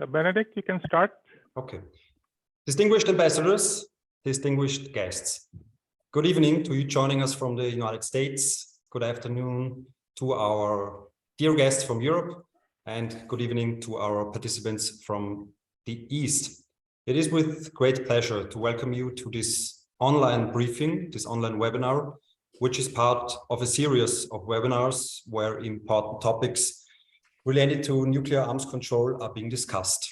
So Benedict, you can start. Okay. Distinguished ambassadors, distinguished guests, good evening to you joining us from the United States. Good afternoon to our dear guests from Europe, and good evening to our participants from the East. It is with great pleasure to welcome you to this online briefing, this online webinar, which is part of a series of webinars where important topics related to nuclear arms control are being discussed.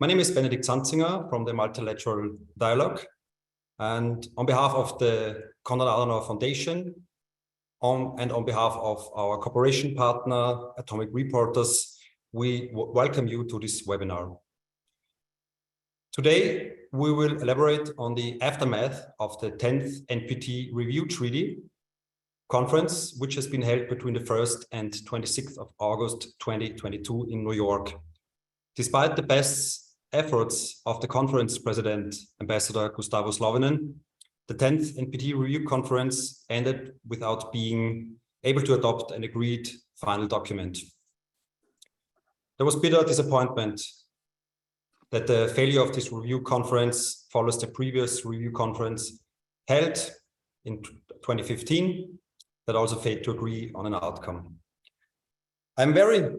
My name is Benedikt Zanzinger from the Multilateral Dialogue, and on behalf of the Konrad-Adenauer-Foundation and on behalf of our cooperation partner, Atomic Reporters, we welcome you to this webinar. Today, we will elaborate on the aftermath of the 10th NPT Review Treaty Conference, which has been held between the 1st and 26th of August 2022 in New York. Despite the best efforts of the conference president, Ambassador Gustavo Zlauvinen, the 10th NPT Review Conference ended without being able to adopt an agreed final document. There was bitter disappointment that the failure of this review conference follows the previous review conference held in 2015 that also failed to agree on an outcome. I'm very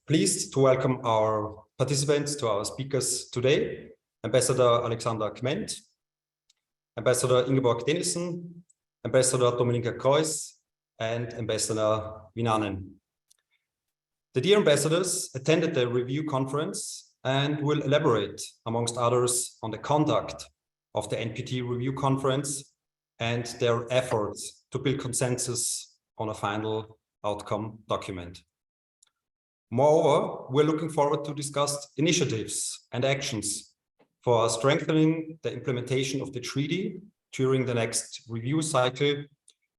pleased to welcome our participants to our speakers today, Ambassador Alexander Kment, Ambassador Ingeborg Dennison, Ambassador Dominika Kreuz, and Ambassador Vinanen. The dear ambassadors attended the review conference and will elaborate, amongst others, on the conduct of the NPT Review Conference and their efforts to build consensus on a final outcome document. Moreover, we're looking forward to discuss initiatives and actions for strengthening the implementation of the treaty during the next review cycle,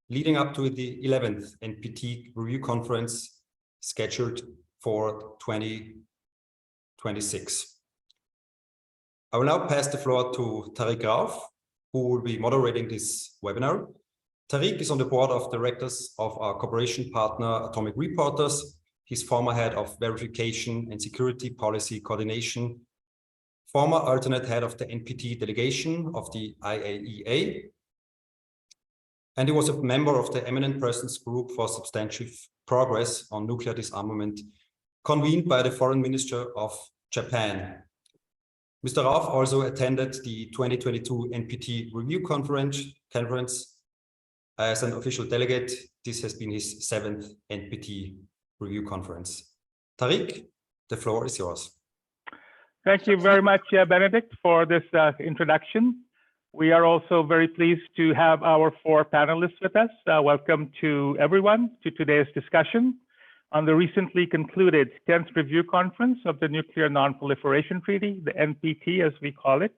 leading up to the 11th NPT Review Conference scheduled for 2026. I will now pass the floor to Tariq Rauf, who will be moderating this webinar. Tariq is on the board of directors of our cooperation partner, Atomic Reporters. He's former head of verification and security policy coordination, former alternate head of the NPT delegation of the IAEA, and he was a member of the Eminent Persons Group for Substantive Progress on Nuclear Disarmament, convened by the Foreign Minister of Japan. Mr. Rauf also attended the 2022 NPT Review Conference as an official delegate. This has been his 7th NPT Review Conference. Tariq, the floor is yours. Thank you very much, Benedict, for this introduction. We are also very pleased to have our 4 panelists with us. Welcome to everyone to today's discussion on the recently concluded 10th Review Conference of the Nuclear Non-Proliferation Treaty, the NPT as we call it.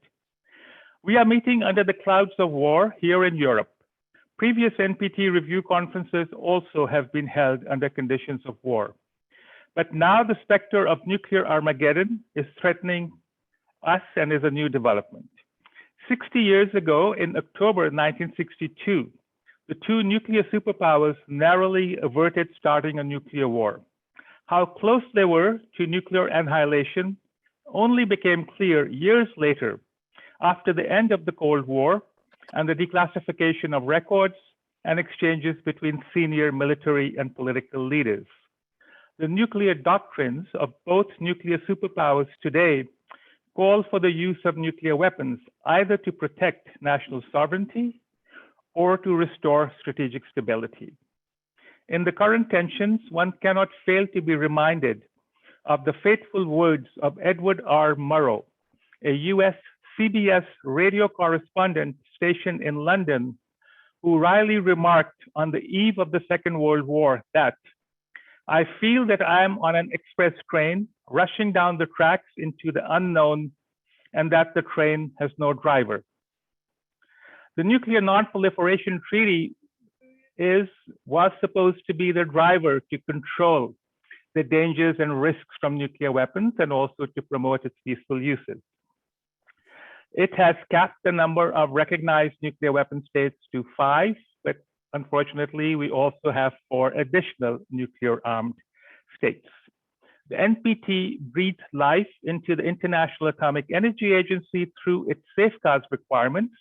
We are meeting under the clouds of war here in Europe. Previous NPT review conferences also have been held under conditions of war. But now the specter of nuclear Armageddon is threatening us and is a new development. 60 years ago, in October 1962, the 2 nuclear superpowers narrowly averted starting a nuclear war. How close they were to nuclear annihilation only became clear years later, after the end of the Cold War and the declassification of records and exchanges between senior military and political leaders. The nuclear doctrines of both nuclear superpowers today call for the use of nuclear weapons, either to protect national sovereignty or to restore strategic stability. In the current tensions, one cannot fail to be reminded of the fateful words of Edward R. Murrow, a US CBS radio correspondent stationed in London, who wryly remarked on the eve of the Second World War that, "I feel that I am on an express train rushing down the tracks into the unknown and that the train has no driver." The Nuclear Non-Proliferation Treaty was supposed to be the driver to control the dangers and risks from nuclear weapons and also to promote its peaceful uses. It has capped the number of recognized nuclear weapon states to 5, but unfortunately, we also have 4 additional nuclear armed states. The NPT breathed life into the International Atomic Energy Agency through its safeguards requirements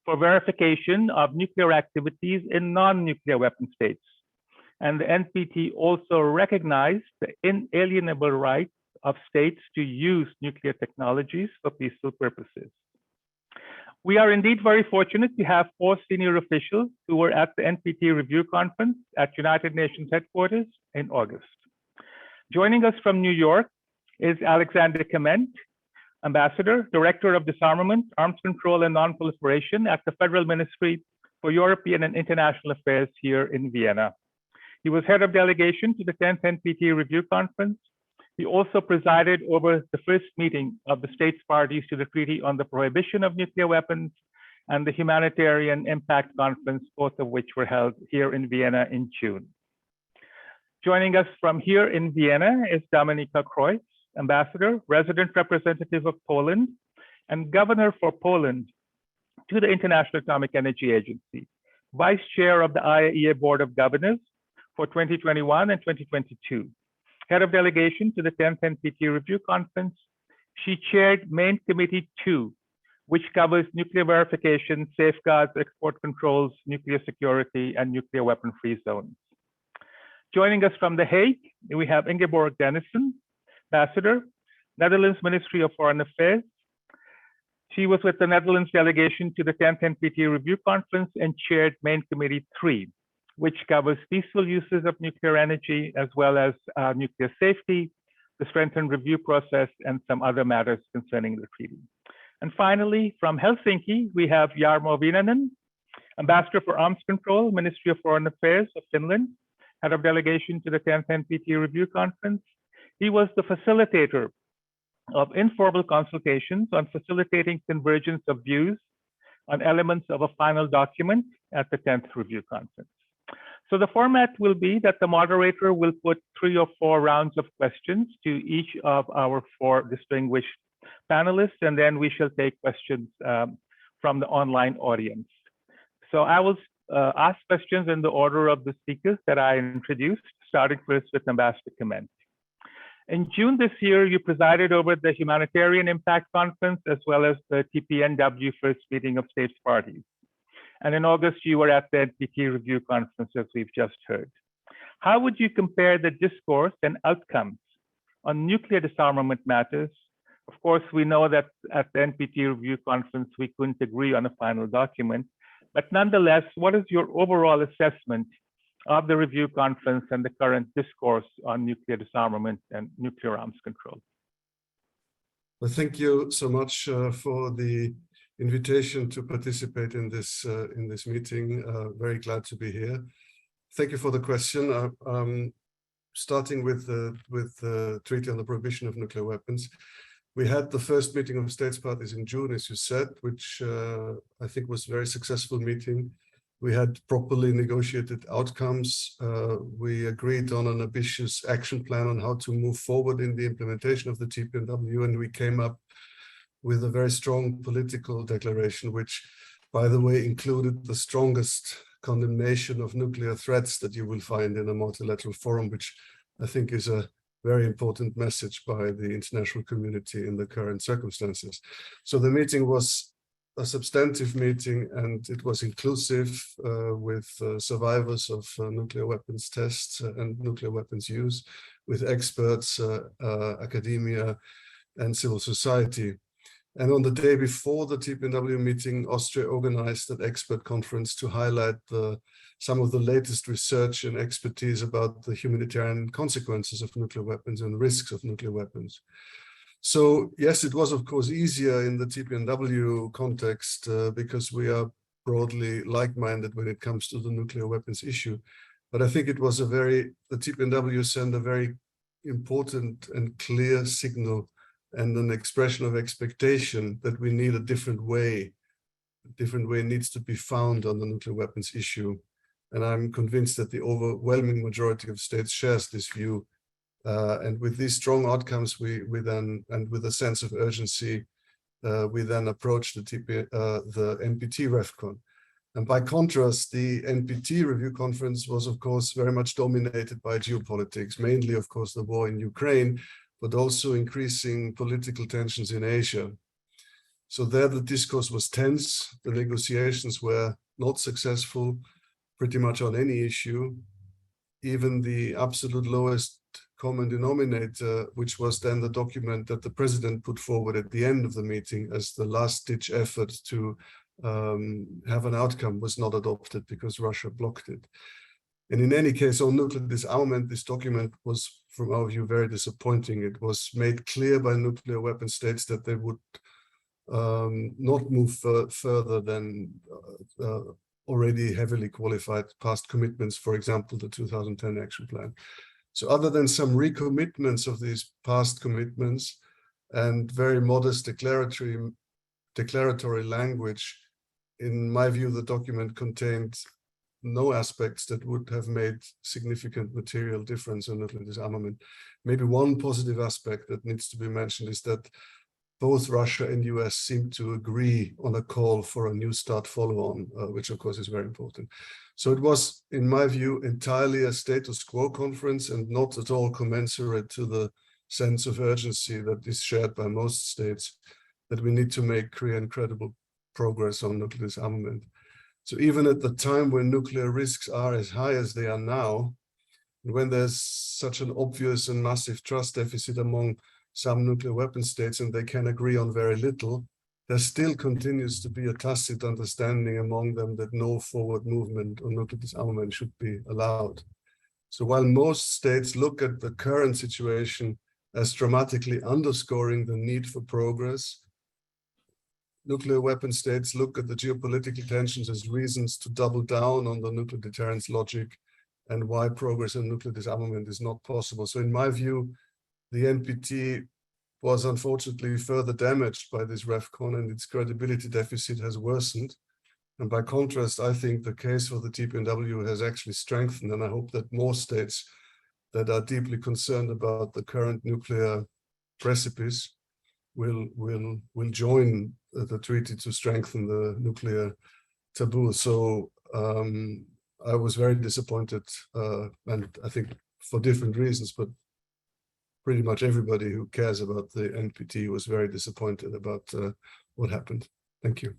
for verification of nuclear activities in non-nuclear weapon states. And the NPT also recognized the inalienable right of states to use nuclear technologies for peaceful purposes. We are indeed very fortunate to have 4 senior officials who were at the NPT Review Conference at United Nations headquarters in August. Joining us from New York is Alexander Clement, Ambassador, Director of Disarmament, Arms Control and Non-Proliferation at the Federal Ministry for European and International Affairs here in Vienna. He was head of delegation to the 10th NPT Review Conference. He also presided over the first meeting of the states parties to the Treaty on the Prohibition of Nuclear Weapons and the Humanitarian Impact Conference, both of which were held here in Vienna in June. Joining us from here in Vienna is Dominika Kreuz, Ambassador, Resident Representative of Poland, and Governor for Poland to the International Atomic Energy Agency, Vice Chair of the IAEA Board of Governors for 2021 and 2022. Head of delegation to the 10th NPT Review Conference, she chaired Main Committee 2, which covers nuclear verification, safeguards, export controls, nuclear security, and nuclear weapon-free zones. Joining us from The Hague, we have Ingeborg Dennison, Ambassador, Netherlands Ministry of Foreign Affairs. She was with the Netherlands delegation to the 10th NPT Review Conference and chaired Main Committee 3, which covers peaceful uses of nuclear energy, as well as nuclear safety, the strengthened review process, and some other matters concerning the treaty. And finally, from Helsinki, we have Jarmo Viinanen, Ambassador for Arms Control, Ministry of Foreign Affairs of Finland, head of delegation to the 10th NPT Review Conference. He was the facilitator of informal consultations on facilitating convergence of views on elements of a final document at the 10th Review Conference. So the format will be that the moderator will put 3 or 4 rounds of questions to each of our 4 distinguished panelists, and then we shall take questions from the online audience. So I will ask questions in the order of the speakers that I introduced, starting first with Ambassador Clement. In June this year, you presided over the Humanitarian Impact Conference, as well as the TPNW First Meeting of States Parties. And in August, you were at the NPT Review Conference, as we've just heard. How would you compare the discourse and outcomes on nuclear disarmament matters? Of course, we know that at the NPT Review Conference, we couldn't agree on a final document, but nonetheless, what is your overall assessment of the review conference and the current discourse on nuclear disarmament and nuclear arms control? Well, thank you so much for the invitation to participate in this meeting. Very glad to be here. Thank you for the question. Starting with the Treaty on the Prohibition of Nuclear Weapons, we had the first meeting of states parties in June, as you said, which I think was a very successful meeting. We had properly negotiated outcomes. We agreed on an ambitious action plan on how to move forward in the implementation of the TPNW, and we came up with a very strong political declaration, which, by the way, included the strongest condemnation of nuclear threats that you will find in a multilateral forum, which I think is a very important message by the international community in the current circumstances. So the meeting was a substantive meeting, and it was inclusive with survivors of nuclear weapons tests and nuclear weapons use, with experts, academia, and civil society. And on the day before the TPNW meeting, Austria organized an expert conference to highlight some of the latest research and expertise about the humanitarian consequences of nuclear weapons and risks of nuclear weapons. So yes, it was of course easier in the TPNW context because we are broadly like-minded when it comes to the nuclear weapons issue. But I think it was the TPNW sent a very important and clear signal and an expression of expectation that we need a different way. A different way needs to be found on the nuclear weapons issue. And I'm convinced that the overwhelming majority of states shares this view. And with these strong outcomes, we then, and with a sense of urgency, we then approach the NPT RevCon. And by contrast, the NPT Review Conference was, of course, very much dominated by geopolitics, mainly, of course, the war in Ukraine, but also increasing political tensions in Asia. So there the discourse was tense, the negotiations were not successful pretty much on any issue. Even the absolute lowest common denominator, which was then the document that the president put forward at the end of the meeting as the last-ditch effort to have an outcome, was not adopted because Russia blocked it. And in any case, on nuclear disarmament, this document was, from our view, very disappointing. It was made clear by nuclear weapon states that they would not move further than already heavily qualified past commitments, for example, the 2010 action plan. So other than some recommitments of these past commitments and very modest declaratory language, in my view, the document contained no aspects that would have made significant material difference on nuclear disarmament. Maybe one positive aspect that needs to be mentioned is that both Russia and US seem to agree on a call for a New START follow-on, which of course is very important. So it was, in my view, entirely a status quo conference and not at all commensurate to the sense of urgency that is shared by most states, that we need to make clear and credible progress on nuclear disarmament. So even at the time when nuclear risks are as high as they are now, and when there's such an obvious and massive trust deficit among some nuclear weapon states and they can agree on very little, there still continues to be a tacit understanding among them that no forward movement on nuclear disarmament should be allowed. So while most states look at the current situation as dramatically underscoring the need for progress, nuclear weapon states look at the geopolitical tensions as reasons to double down on the nuclear deterrence logic and why progress on nuclear disarmament is not possible. So in my view, the NPT was unfortunately further damaged by this REFCON, and its credibility deficit has worsened. And by contrast, I think the case for the TPNW has actually strengthened, and I hope that more states that are deeply concerned about the current nuclear precipice will join the treaty to strengthen the nuclear taboo. So I was very disappointed, and I think for different reasons, but pretty much everybody who cares about the NPT was very disappointed about what happened. Thank you.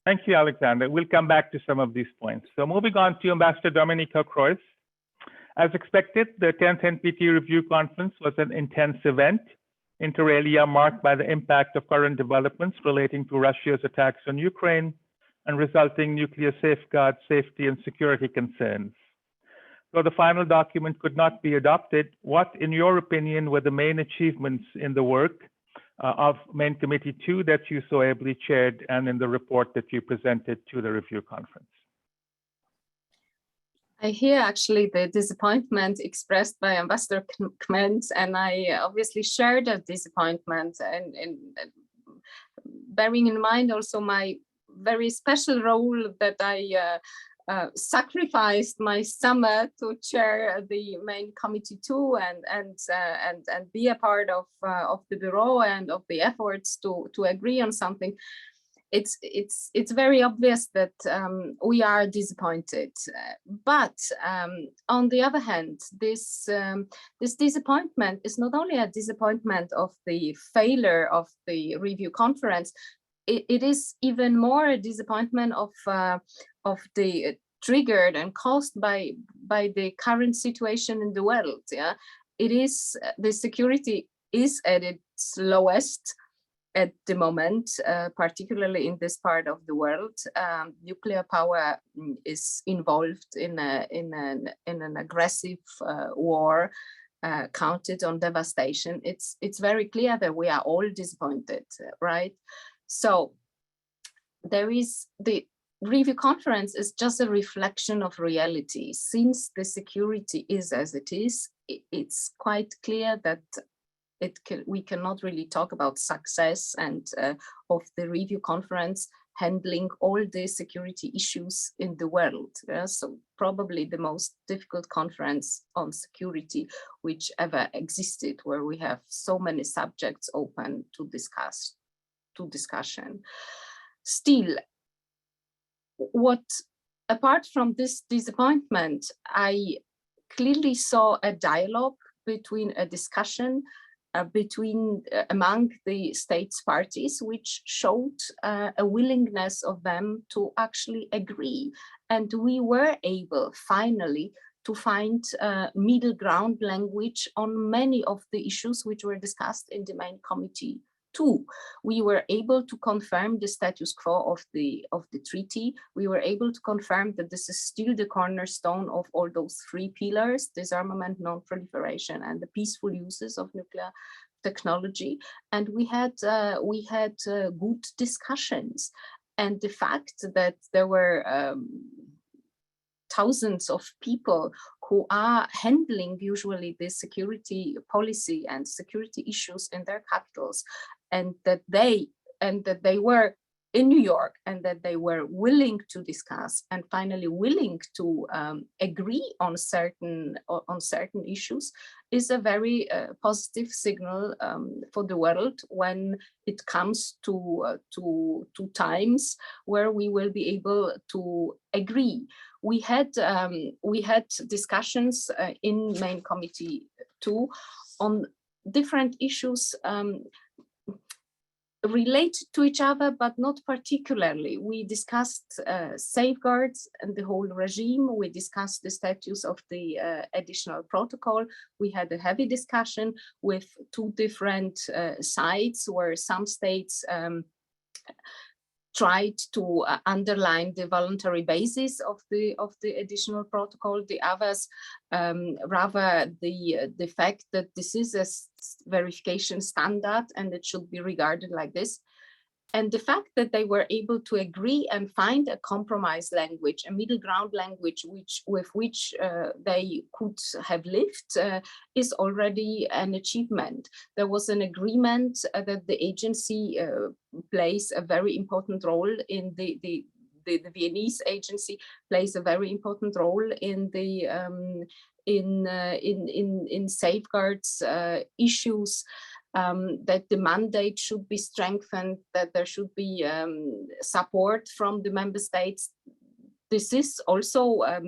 Thank you, Alexander. We'll come back to some of these points. So moving on to Ambassador Dominika Kreuz. As expected, the 10th NPT Review Conference was an intense event, inter alia marked by the impact of current developments relating to Russia's attacks on Ukraine and resulting nuclear safeguards, safety, and security concerns. Though the final document could not be adopted, what, in your opinion, were the main achievements in the work of Main Committee 2 that you so ably chaired and in the report that you presented to the review conference? I hear actually the disappointment expressed by Ambassador Kment, and I obviously share that disappointment, and bearing in mind also my very special role that I sacrificed my summer to chair the Main Committee 2 and be a part of the bureau and of the efforts to agree on something. It's very obvious that we are disappointed, but on the other hand, this disappointment is not only a disappointment of the failure of the review conference. It is even more a disappointment of the triggered and caused by the current situation in the world. Yeah, it is, the security is at its lowest at the moment, particularly in this part of the world. Nuclear power is involved in an aggressive war, counted on devastation. It's very clear that we are all disappointed, right? So there is the review conference is just a reflection of reality. Since the security is as it is, it's quite clear that we cannot really talk about success and of the review conference handling all the security issues in the world. So probably the most difficult conference on security which ever existed, where we have so many subjects open to discussion. Still, apart from this disappointment, I clearly saw a dialogue between a discussion among the states parties, which showed a willingness of them to actually agree. And we were able finally to find middle ground language on many of the issues which were discussed in the main committee too. We were able to confirm the status quo of the treaty. We were able to confirm that this is still the cornerstone of all those three pillars: disarmament, non-proliferation, and the peaceful uses of nuclear technology. And we had good discussions. And the fact that there were thousands of people who are handling usually the security policy and security issues in their capitals, and that they were in New York, and that they were willing to discuss and finally willing to agree on certain issues, is a very positive signal for the world when it comes to times where we will be able to agree. We had discussions in main committee too on different issues related to each other, but not particularly. We discussed safeguards and the whole regime. We discussed the status of the additional protocol. We had a heavy discussion with two different sides, where some states tried to underline the voluntary basis of the additional protocol. The others rather the fact that this is a verification standard and it should be regarded like this. And the fact that they were able to agree and find a compromise language, a middle ground language with which they could have lived, is already an achievement. There was an agreement that the agency plays a very important role in the Viennese agency plays a very important role in the in safeguards issues. That the mandate should be strengthened, that there should be support from the member states. This is also a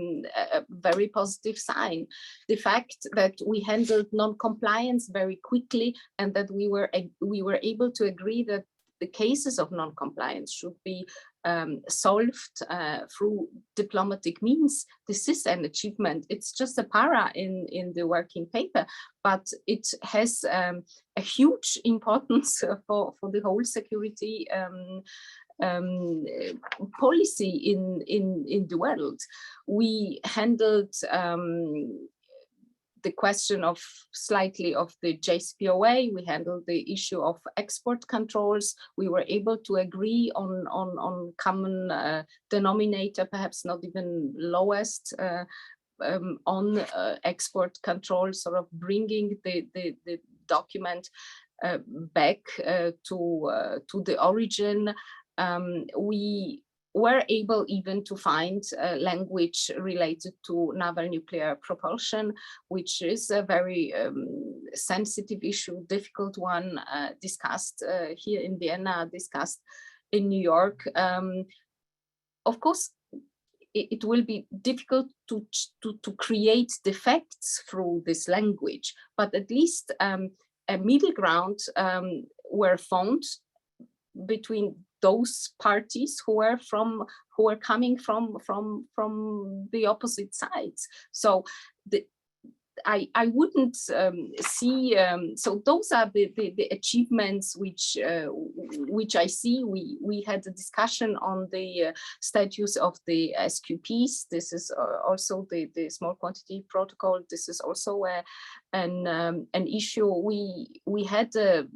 very positive sign. The fact that we handled non-compliance very quickly, and that we were able to agree that the cases of non-compliance should be solved through diplomatic means. This is an achievement. It's just a para in the working paper, but it has a huge importance for the whole security policy in the world. We handled the question of the JCPOA. We handled the issue of export controls. We were able to agree on common denominator, perhaps not even lowest, on export control, sort of bringing the document back to the origin. We were able even to find language related to naval nuclear propulsion, which is a very sensitive issue, difficult one, discussed here in Vienna, discussed in New York. Of course, it will be difficult to create the facts through this language, but at least a middle ground were found between those parties who are coming from the opposite sides. So I wouldn't see. So those are the achievements which I see. We had a discussion on the status of the SQPs. This is also the small quantity protocol. This is also an issue. We had a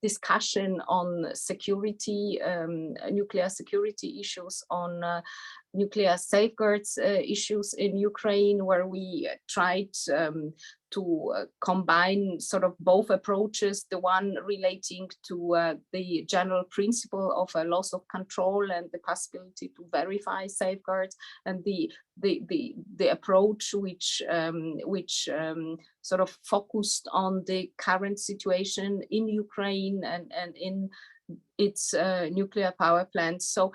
discussion on security, nuclear security issues, on nuclear safeguards issues in Ukraine, where we tried to combine sort of both approaches, the one relating to the general principle of a loss of control and the possibility to verify safeguards, and the approach which sort of focused on the current situation in Ukraine and in its nuclear power plants. So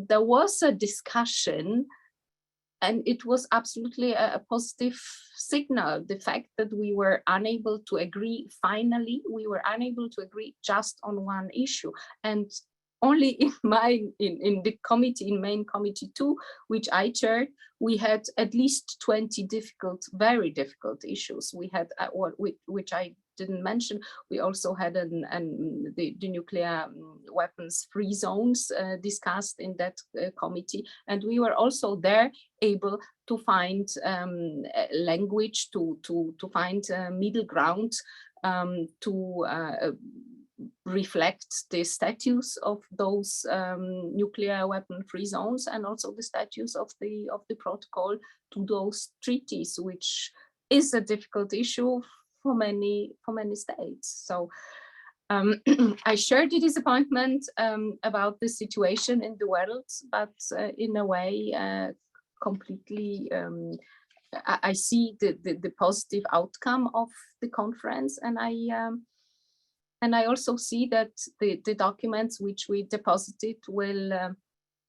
there was a discussion, and it was absolutely a positive signal. The fact that we were unable to agree, finally, we were unable to agree just on one issue. And only in the committee, in main committee 2, which I chaired, we had at least 20 very difficult issues. We had, which I didn't mention, we also had the nuclear weapons free zones discussed in that committee. And we were also there able to find language, to find middle ground, to reflect the status of those nuclear weapon free zones, and also the status of the protocol to those treaties, which is a difficult issue for many states. So I share the disappointment about the situation in the world, but in a way completely I see the positive outcome of the conference, and I also see that the documents which we deposited will,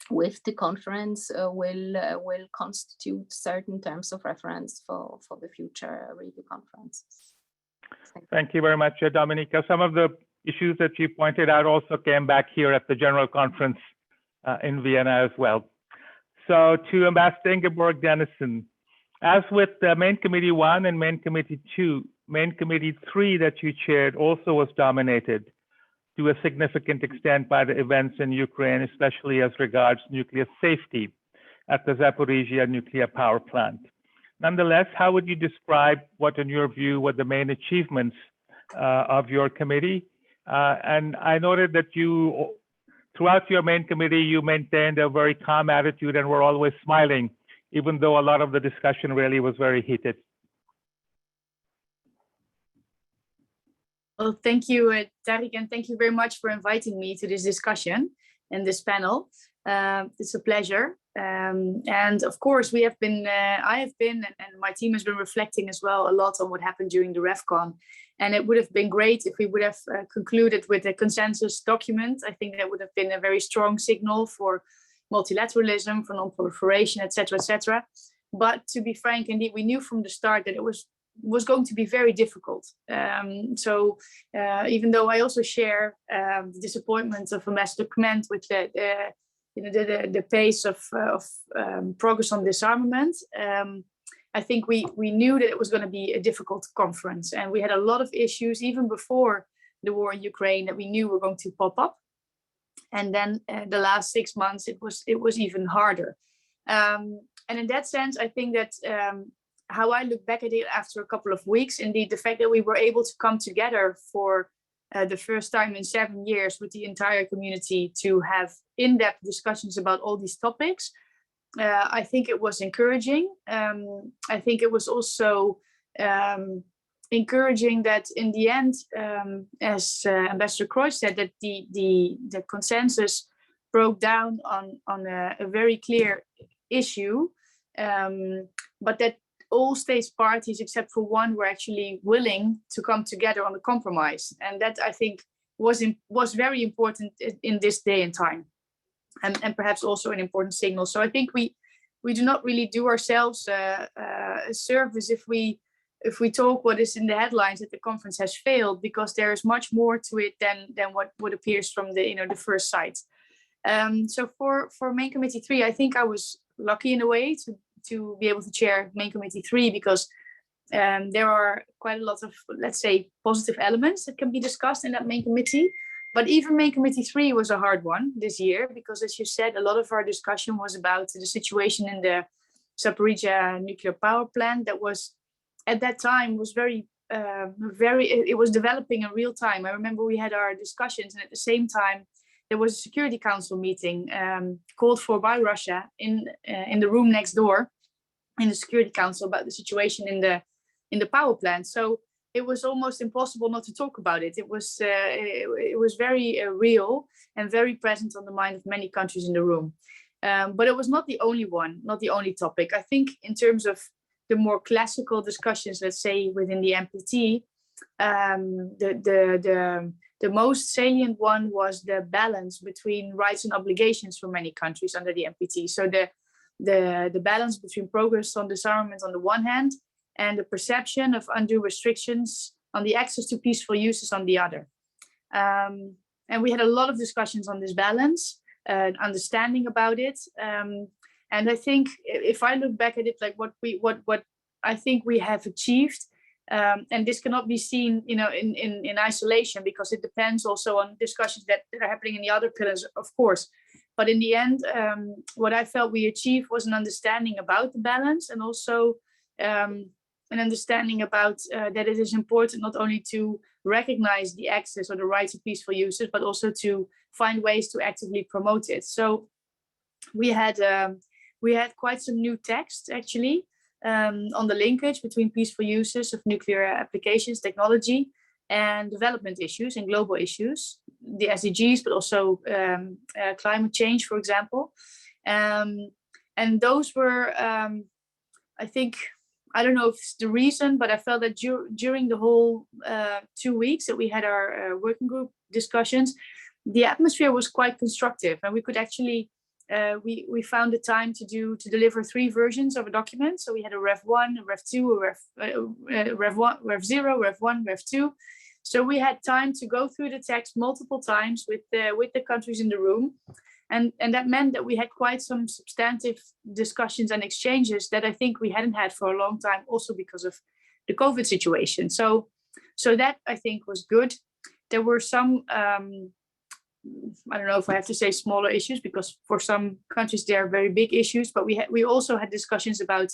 with the conference, will constitute certain terms of reference for the future review conferences. Thank you very much, Dominika. Some of the issues that you pointed out also came back here at the General Conference in Vienna as well. So to Ambassador Ingeborg Dennison, as with the Main Committee 1 and Main Committee 2, Main Committee 3 that you chaired also was dominated to a significant extent by the events in Ukraine, especially as regards nuclear safety at the Zaporizhzhia Nuclear Power Plant. Nonetheless, how would you describe what, in your view, were the main achievements of your committee? And I noted that you, throughout your main committee, you maintained a very calm attitude and were always smiling, even though a lot of the discussion really was very heated. Well, thank you, Tariq, and thank you very much for inviting me to this discussion and this panel. It's a pleasure. And of course, we have been, I have been, and my team has been reflecting as well a lot on what happened during the RevCon. And it would have been great if we would have concluded with a consensus document. I think that would have been a very strong signal for multilateralism, for non-proliferation, etc., etc. But to be frank, indeed, we knew from the start that it was going to be very difficult. So even though I also share the disappointment of Ambassador Kment with the pace of progress on disarmament, I think we knew that it was going to be a difficult conference, and we had a lot of issues even before the war in Ukraine that we knew were going to pop up. And then the last 6 months, it was even harder. And in that sense, I think that how I look back at it after a couple of weeks, indeed, the fact that we were able to come together for the first time in 7 years with the entire community to have in-depth discussions about all these topics, I think it was encouraging. I think it was also encouraging that in the end, as Ambassador Kreuz said, that the consensus broke down on a very clear issue, but that all states parties except for one were actually willing to come together on a compromise, and that I think was very important in this day and time, and perhaps also an important signal. So I think we do not really do ourselves a service if we talk what is in the headlines that the conference has failed, because there is much more to it than what appears from the first sight. So for Main Committee 3, I think I was lucky in a way to be able to chair Main Committee 3, because there are quite a lot of, let's say, positive elements that can be discussed in that main committee. But even Main Committee 3 was a hard one this year, because as you said, a lot of our discussion was about the situation in the Zaporizhzhia Nuclear Power Plant that was, at that time, was it was developing in real time. I remember we had our discussions, and at the same time, there was a Security Council meeting called for by Russia in the room next door in the Security Council about the situation in the power plant. So it was almost impossible not to talk about it. It was very real and very present on the mind of many countries in the room. But it was not the only one, not the only topic. I think in terms of the more classical discussions, let's say within the NPT, the most salient one was the balance between rights and obligations for many countries under the NPT. So the balance between progress on disarmament on the one hand, and the perception of undue restrictions on the access to peaceful uses on the other. And we had a lot of discussions on this balance, understanding about it. And I think if I look back at it, like what I think we have achieved, and this cannot be seen, in isolation, because it depends also on discussions that are happening in the other pillars, of course. But in the end, what I felt we achieved was an understanding about the balance, and also an understanding about that it is important not only to recognize the access or the rights of peaceful users, but also to find ways to actively promote it. So we had quite some new text actually on the linkage between peaceful uses of nuclear applications, technology, and development issues and global issues, the SDGs, but also climate change, for example. And those were, I think, I don't know if it's the reason, but I felt that during the whole 2 weeks that we had our working group discussions, the atmosphere was quite constructive, and we could actually, we found the time to deliver 3 versions of a document. So we had a Rev 1, a Rev 2, a Rev 0, Rev 1, Rev 2. So we had time to go through the text multiple times with the countries in the room. And that meant that we had quite some substantive discussions and exchanges that I think we hadn't had for a long time, also because of the COVID situation. So that I think was good. There were some, I don't know if I have to say smaller issues, because for some countries they are very big issues, but we also had discussions about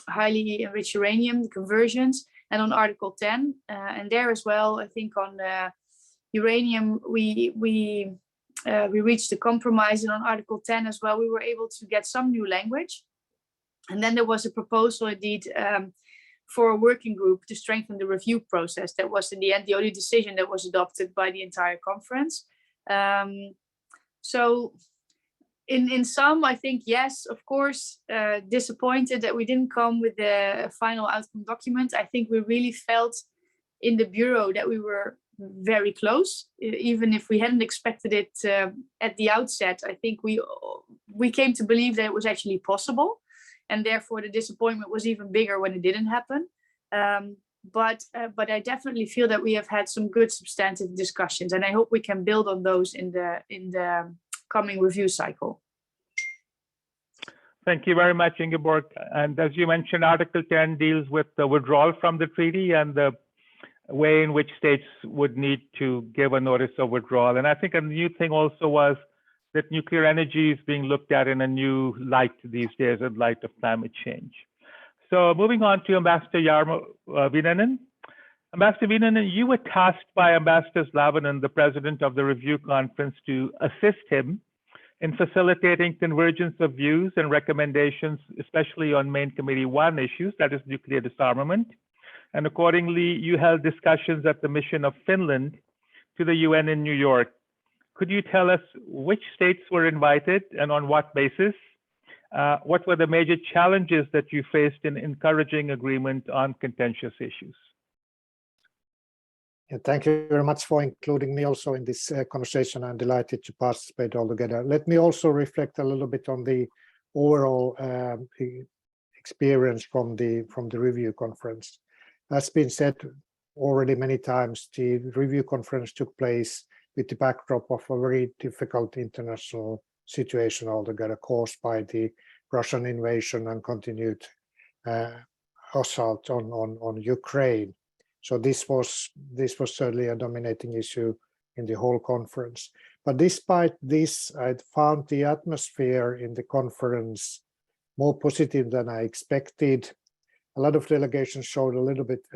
highly enriched uranium, the conversions, and on Article 10. And there as well, I think on uranium, we reached a compromise, and on Article 10 as well, we were able to get some new language. And then there was a proposal indeed for a working group to strengthen the review process. That was in the end the only decision that was adopted by the entire conference. So in sum, I think, yes, of course, disappointed that we didn't come with the final outcome document. I think we really felt in the Bureau that we were very close, even if we hadn't expected it at the outset. I think we came to believe that it was actually possible, and therefore the disappointment was even bigger when it didn't happen. But I definitely feel that we have had some good substantive discussions, and I hope we can build on those in the coming review cycle. Thank you very much, Ingeborg. And as you mentioned, Article 10 deals with the withdrawal from the treaty and the way in which states would need to give a notice of withdrawal. And I think a new thing also was that nuclear energy is being looked at in a new light these days, in light of climate change. So moving on to Ambassador Jarmo Viinanen. Ambassador Viinanen, you were tasked by Ambassador Zlauvinen, the president of the review conference, to assist him in facilitating convergence of views and recommendations, especially on Main Committee 1 issues, that is nuclear disarmament. And accordingly, you held discussions at the mission of Finland to the UN in New York. Could you tell us which states were invited and on what basis? What were the major challenges that you faced in encouraging agreement on contentious issues? Yeah, thank you very much for including me also in this conversation. I'm delighted to participate altogether. Let me also reflect a little bit on the overall experience from the review conference. As been said already many times, the review conference took place with the backdrop of a very difficult international situation altogether, caused by the Russian invasion and continued assault on Ukraine. So this was certainly a dominating issue in the whole conference. But despite this, I found the atmosphere in the conference more positive than I expected. A lot of delegations showed a little bit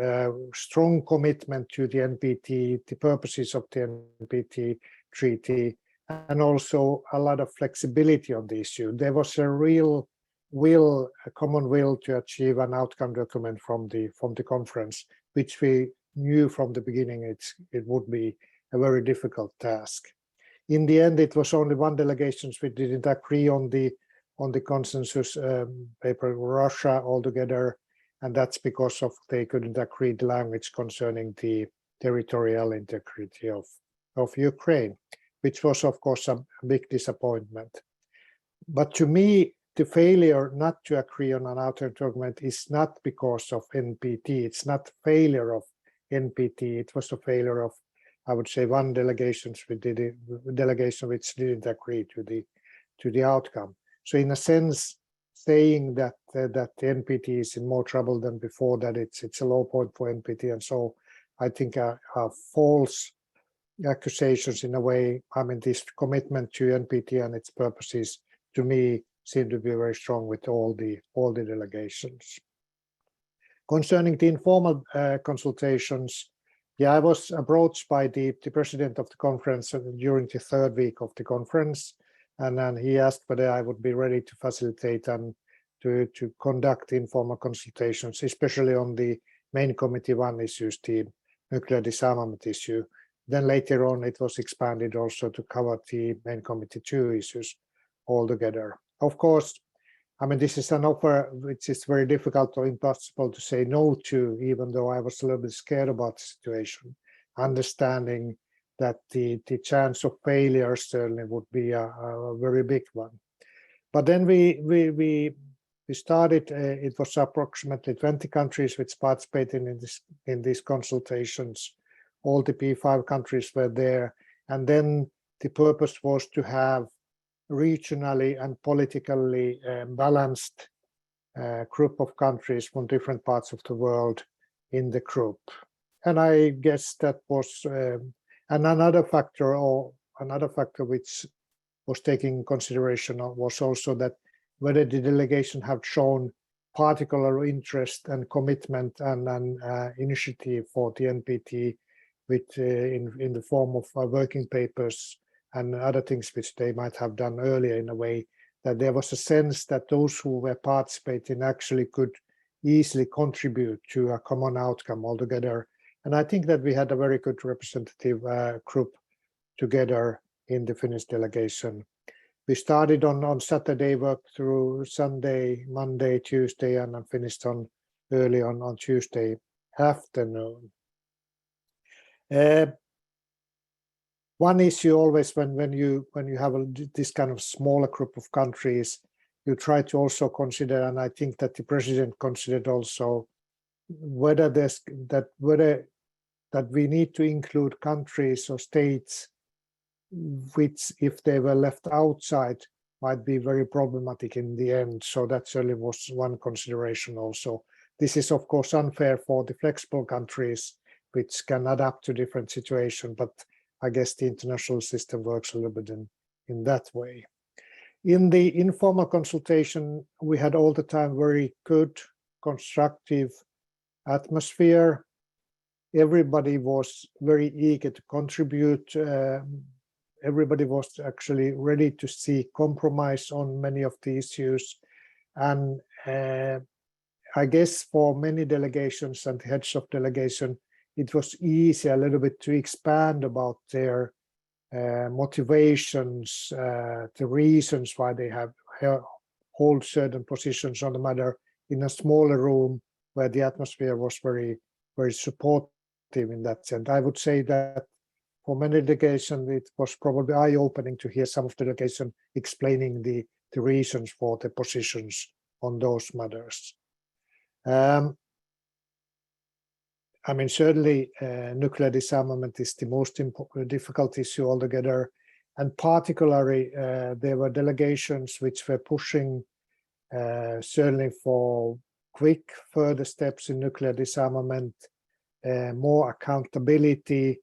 strong commitment to the NPT, the purposes of the NPT treaty, and also a lot of flexibility on the issue. There was a real will, a common will to achieve an outcome document from the conference, which we knew from the beginning it would be a very difficult task. In the end, it was only one delegation which didn't agree on the consensus paper, Russia altogether. And that's because of they couldn't agree the language concerning the territorial integrity of Ukraine, which was, of course, a big disappointment. But to me, the failure not to agree on an outer document is not because of NPT. It's not failure of NPT. It was a failure of, I would say, one delegation which didn't agree to the outcome. So in a sense, saying that the NPT is in more trouble than before, that it's a low point for NPT, and so I think are false accusations in a way. I mean, this commitment to NPT and its purposes, to me, seem to be very strong with all the delegations. Concerning the informal consultations, yeah, I was approached by the president of the conference during the third week of the conference, and then he asked whether I would be ready to facilitate and to conduct informal consultations, especially on the main committee 1 issues, the nuclear disarmament issue. Then later on, it was expanded also to cover the main committee 2 issues altogether. Of course, I mean, this is an offer which is very difficult or impossible to say no to, even though I was a little bit scared about the situation, understanding that the chance of failure certainly would be a very big one. But then we started, it was approximately 20 countries which participated in these consultations. All the P5 countries were there. And then the purpose was to have regionally and politically balanced group of countries from different parts of the world in the group. And I guess that was and another factor which was taken in consideration was also that whether the delegation have shown particular interest and commitment and initiative for the NPT with in the form of working papers and other things which they might have done earlier, in a way that there was a sense that those who were participating actually could easily contribute to a common outcome altogether. And I think that we had a very good representative group together in the Finnish delegation. We started on Saturday, worked through Sunday, Monday, Tuesday, and finished early on Tuesday afternoon. One issue always when you have this kind of smaller group of countries, you try to also consider, and I think that the president considered also, whether that we need to include countries or states which, if they were left outside, might be very problematic in the end. So that certainly was one consideration also. This is, of course, unfair for the flexible countries which can adapt to different situations, but I guess the international system works a little bit in that way. In the informal consultation, we had all the time very good, constructive atmosphere. Everybody was very eager to contribute. Everybody was actually ready to see compromise on many of the issues. And I guess for many delegations and heads of delegation, it was easy a little bit to expand about their motivations, the reasons why they hold certain positions on the matter in a smaller room where the atmosphere was very, very supportive in that sense. I would say that for many delegations, it was probably eye-opening to hear some of the delegation explaining the reasons for the positions on those matters. I mean, certainly nuclear disarmament is the most difficult issue altogether. And particularly, there were delegations which were pushing certainly for quick further steps in nuclear disarmament, more accountability,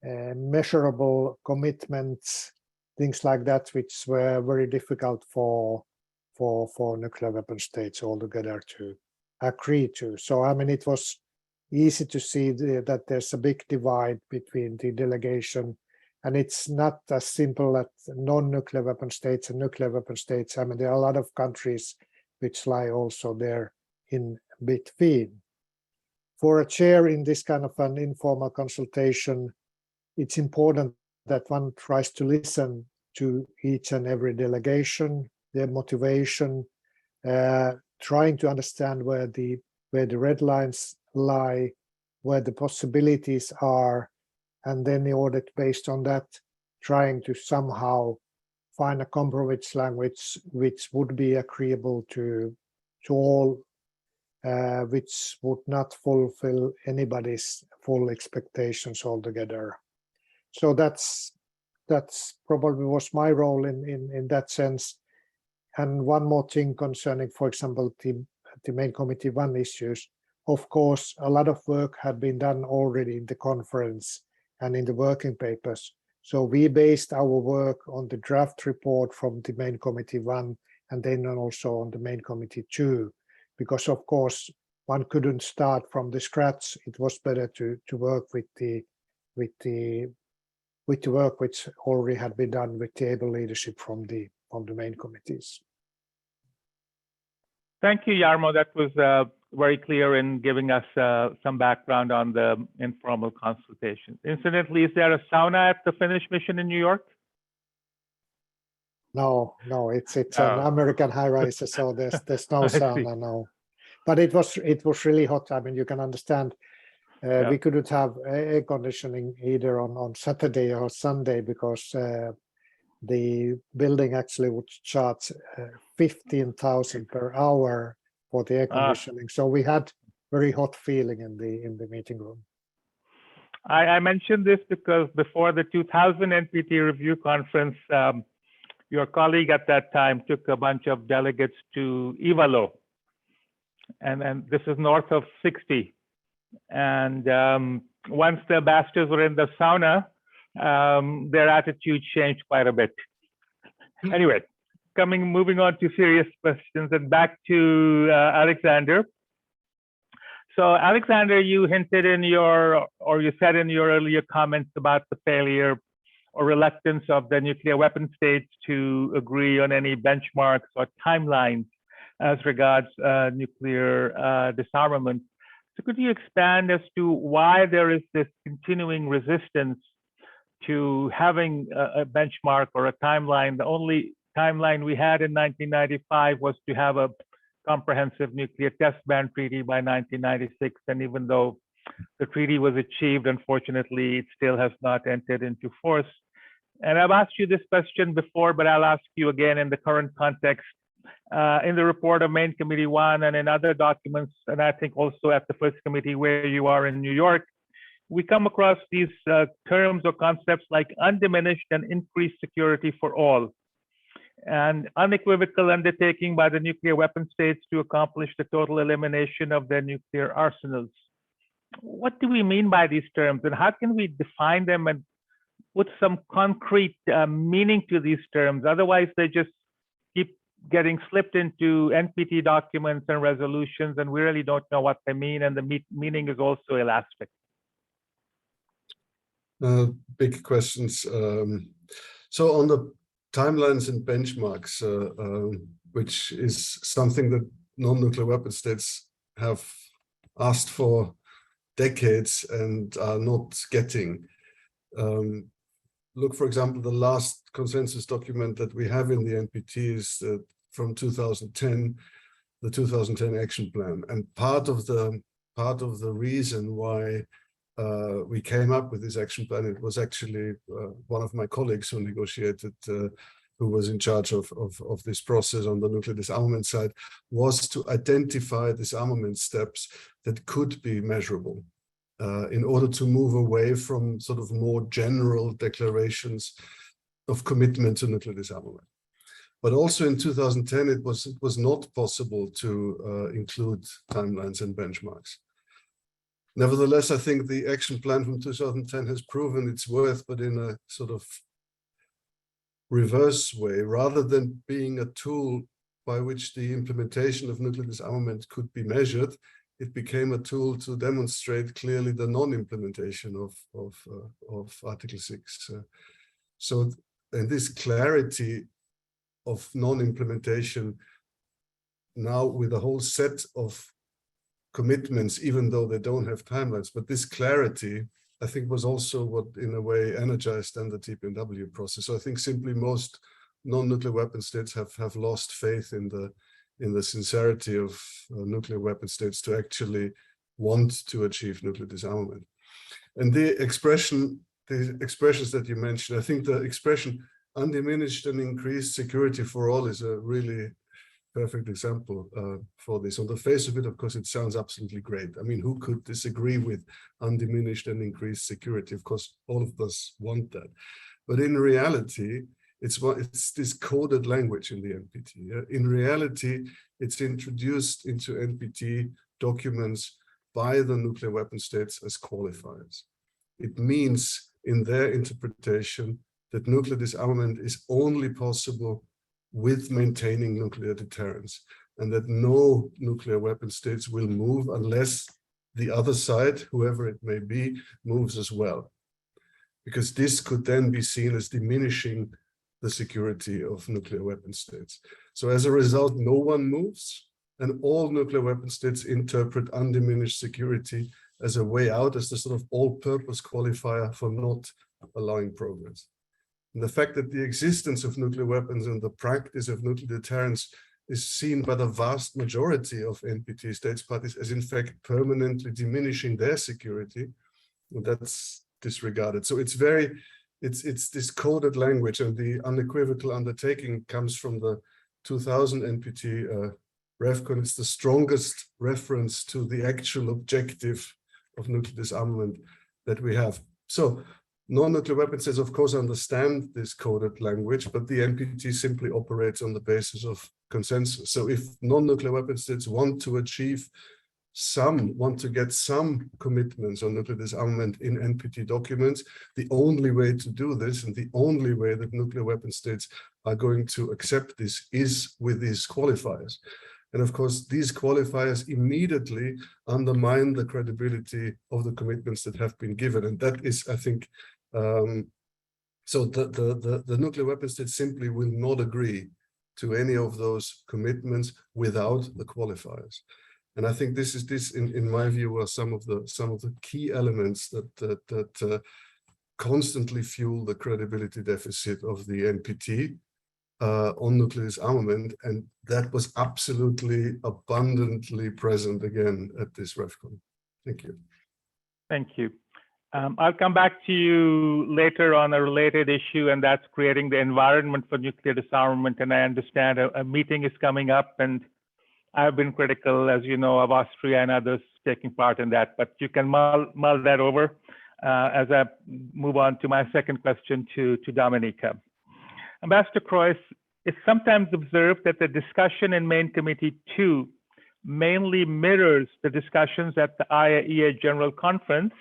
measurable commitments, things like that, which were very difficult for nuclear weapon states altogether to agree to. So, I mean, it was easy to see that there's a big divide between the delegation, and it's not as simple as non-nuclear weapon states and nuclear weapon states. I mean, there are a lot of countries which lie also there in between. For a chair in this kind of an informal consultation, it's important that one tries to listen to each and every delegation, their motivation, trying to understand where the red lines lie, where the possibilities are, and then in order to, based on that, trying to somehow find a compromise language which would be agreeable to all, which would not fulfill anybody's full expectations altogether. So that's probably was my role in that sense. And one more thing concerning, for example, the main committee one issues. Of course, a lot of work had been done already in the conference and in the working papers. So we based our work on the draft report from the main committee one, and then also on the main committee two, because of course one couldn't start from the scratch. It was better to work with the work which already had been done with the able leadership from the main committees. Thank you, Jarmo. That was very clear in giving us some background on the informal consultation. Incidentally, is there a sauna at the Finnish mission in New York? No, it's an American high-rise, so there's no sauna, no. But it was really hot. I mean, you can understand. We couldn't have air conditioning either on Saturday or Sunday because the building actually would charge 15,000 per hour for the air conditioning. So we had very hot feeling in the meeting room. I mentioned this because before the 2000 NPT Review Conference, your colleague at that time took a bunch of delegates to Ivalo, and this is north of 60. And once the ambassadors were in the sauna, their attitude changed quite a bit. Anyway, moving on to serious questions and back to Alexander. So Alexander, you hinted in you said in your earlier comments about the failure or reluctance of the nuclear weapon states to agree on any benchmarks or timelines as regards nuclear disarmament. So could you expand as to why there is this continuing resistance to having a benchmark or a timeline? The only timeline we had in 1995 was to have a comprehensive nuclear test ban treaty by 1996. And even though the treaty was achieved, unfortunately, it still has not entered into force. And I've asked you this question before, but I'll ask you again in the current context. In the report of Main Committee 1 and in other documents, and I think also at the First Committee where you are in New York, we come across these terms or concepts like undiminished and increased security for all, and unequivocal undertaking by the nuclear weapon states to accomplish the total elimination of their nuclear arsenals. What do we mean by these terms, and how can we define them and put some concrete meaning to these terms? Otherwise, they just keep getting slipped into NPT documents and resolutions, and we really don't know what they mean, and the meaning is also elastic. Big questions. So on the timelines and benchmarks, which is something that non-nuclear weapon states have asked for decades and are not getting. Look, for example, the last consensus document that we have in the NPT is from 2010, the 2010 action plan. And part of the reason why we came up with this action plan, it was actually one of my colleagues who negotiated, who was in charge of this process on the nuclear disarmament side, was to identify disarmament steps that could be measurable. In order to move away from sort of more general declarations of commitment to nuclear disarmament. But also in 2010, it was not possible to include timelines and benchmarks. Nevertheless, I think the action plan from 2010 has proven its worth, but in a sort of reverse way, rather than being a tool by which the implementation of nuclear disarmament could be measured, it became a tool to demonstrate clearly the non-implementation of Article 6. And this clarity of non-implementation now with a whole set of commitments, even though they don't have timelines, but this clarity, I think, was also what in a way energized then the TPNW process. So I think simply most non-nuclear weapon states have lost faith in the sincerity of nuclear weapon states to actually want to achieve nuclear disarmament. And the expressions that you mentioned, I think the expression undiminished and increased security for all is a really perfect example for this. On the face of it, of course, it sounds absolutely great. I mean, who could disagree with undiminished and increased security? Of course, all of us want that. But in reality, it's this coded language in the NPT. In reality, it's introduced into NPT documents by the nuclear weapon states as qualifiers. It means, in their interpretation, that nuclear disarmament is only possible with maintaining nuclear deterrence, and that no nuclear weapon states will move unless the other side, whoever it may be, moves as well. Because this could then be seen as diminishing the security of nuclear weapon states. So as a result, no one moves, and all nuclear weapon states interpret undiminished security as a way out, as the sort of all-purpose qualifier for not allowing progress. And the fact that the existence of nuclear weapons and the practice of nuclear deterrence is seen by the vast majority of NPT states parties as in fact permanently diminishing their security, and that's disregarded. So it's this coded language, and the unequivocal undertaking comes from the 2000 NPT RevCon. It's the strongest reference to the actual objective of nuclear disarmament that we have. So non-nuclear weapon states, of course, understand this coded language, but the NPT simply operates on the basis of consensus. So if non-nuclear weapon states want to get some commitments on nuclear disarmament in NPT documents, the only way to do this, and the only way that nuclear weapon states are going to accept this, is with these qualifiers. And of course, these qualifiers immediately undermine the credibility of the commitments that have been given. And that is, I think, so the nuclear weapon states simply will not agree to any of those commitments without the qualifiers. And I think this in my view, are some of the key elements that constantly fuel the credibility deficit of the NPT on nuclear disarmament, and that was absolutely abundantly present again at this RevCon. Thank you. Thank you. I'll come back to you later on a related issue, and that's creating the environment for nuclear disarmament. And I understand a meeting is coming up, and I've been critical, as you know, of Austria and others taking part in that, but you can mull that over as I move on to my second question to Dominika. Ambassador Kreuz, it's sometimes observed that the discussion in Main Committee 2 mainly mirrors the discussions at the IAEA General Conference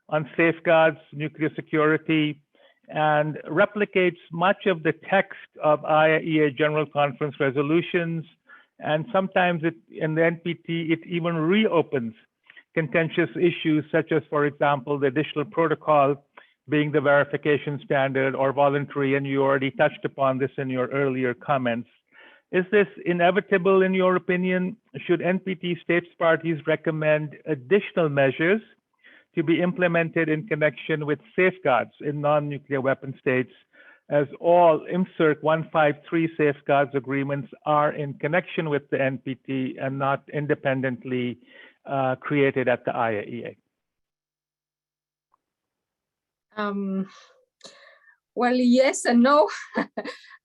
on safeguards, nuclear security, and replicates much of the text of IAEA General Conference resolutions. And sometimes in the NPT, it even reopens contentious issues such as, for example, the additional protocol being the verification standard or voluntary, and you already touched upon this in your earlier comments. Is this inevitable in your opinion? Should NPT states parties recommend additional measures to be implemented in connection with safeguards in non-nuclear weapon states, as all IMCIRC 153 safeguards agreements are in connection with the NPT and not independently created at the IAEA? Well, yes and no,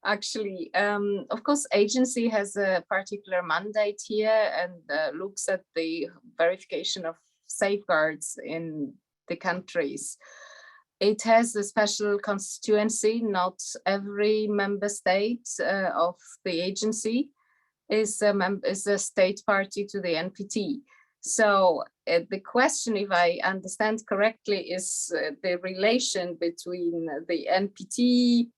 actually. Of course, agency has a particular mandate here and looks at the verification of safeguards in the countries. It has a special constituency. Not every member state of the agency is a state party to the NPT. So the question, if I understand correctly, is the relation between the NPT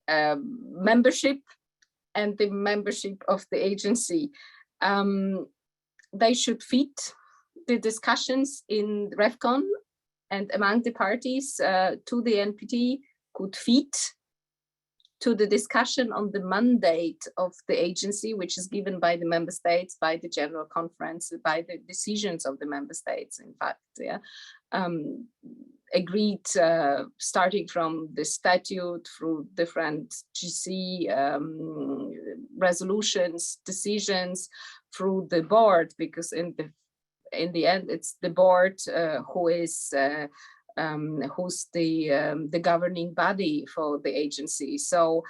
membership and the membership of the agency. They should fit the discussions in RevCon, and among the parties to the NPT could fit to the discussion on the mandate of the agency, which is given by the member states, by the General Conference, by the decisions of the member states, in fact, yeah. Agreed, starting from the statute through different GC resolutions, decisions, through the board, because in the in the end, it's the board who's the governing body for the agency. So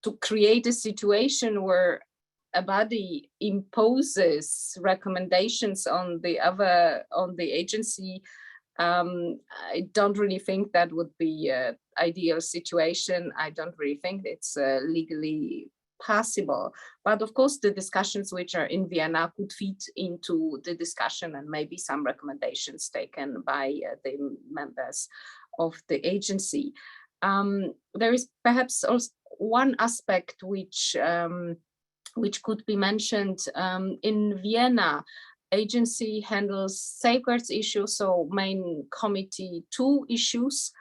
to create a situation where a body imposes recommendations on the agency, I don't really think that would be an ideal situation. I don't really think it's legally possible. But of course, the discussions which are in Vienna could feed into the discussion, and maybe some recommendations taken by the members of the agency. There is perhaps also one aspect which could be mentioned. In Vienna, agency handles safeguards issues, so main committee 2 issues,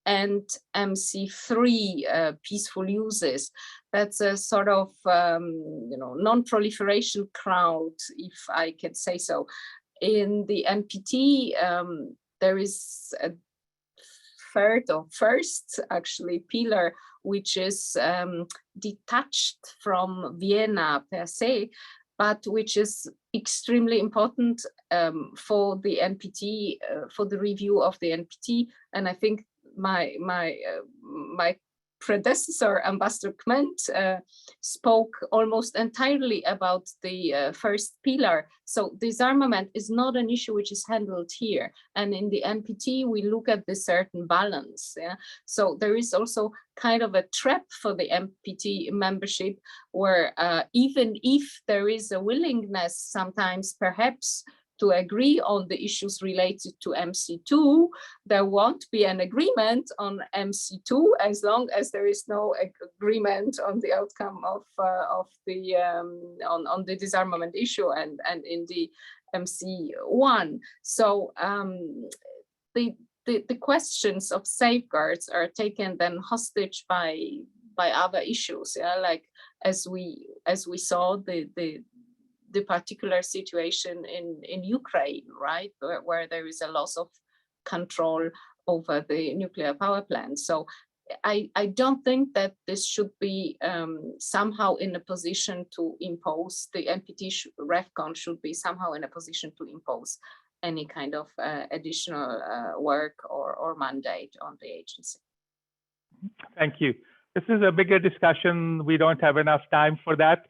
and MC3 peaceful uses. That's a sort of non-proliferation crowd, if I can say so. In the NPT, there is a first actually pillar, which is detached from Vienna per se, but which is extremely important for the NPT, for the review of the NPT. And I think my predecessor, Ambassador Kment, spoke almost entirely about the first pillar. So disarmament is not an issue which is handled here. And in the NPT, we look at the certain balance. Yeah? So there is also kind of a trap for the NPT membership where even if there is a willingness sometimes perhaps to agree on the issues related to MC2, there won't be an agreement on MC2 as long as there is no agreement on the outcome of the on the disarmament issue and in the MC1. So the questions of safeguards are taken then hostage by other issues. Yeah, like as we saw the particular situation in Ukraine, right, where there is a loss of control over the nuclear power plant. So I don't think that this should be somehow in a position to impose, the NPT RevCon should be somehow in a position to impose any kind of additional work or mandate on the agency. Thank you. This is a bigger discussion. We don't have enough time for that.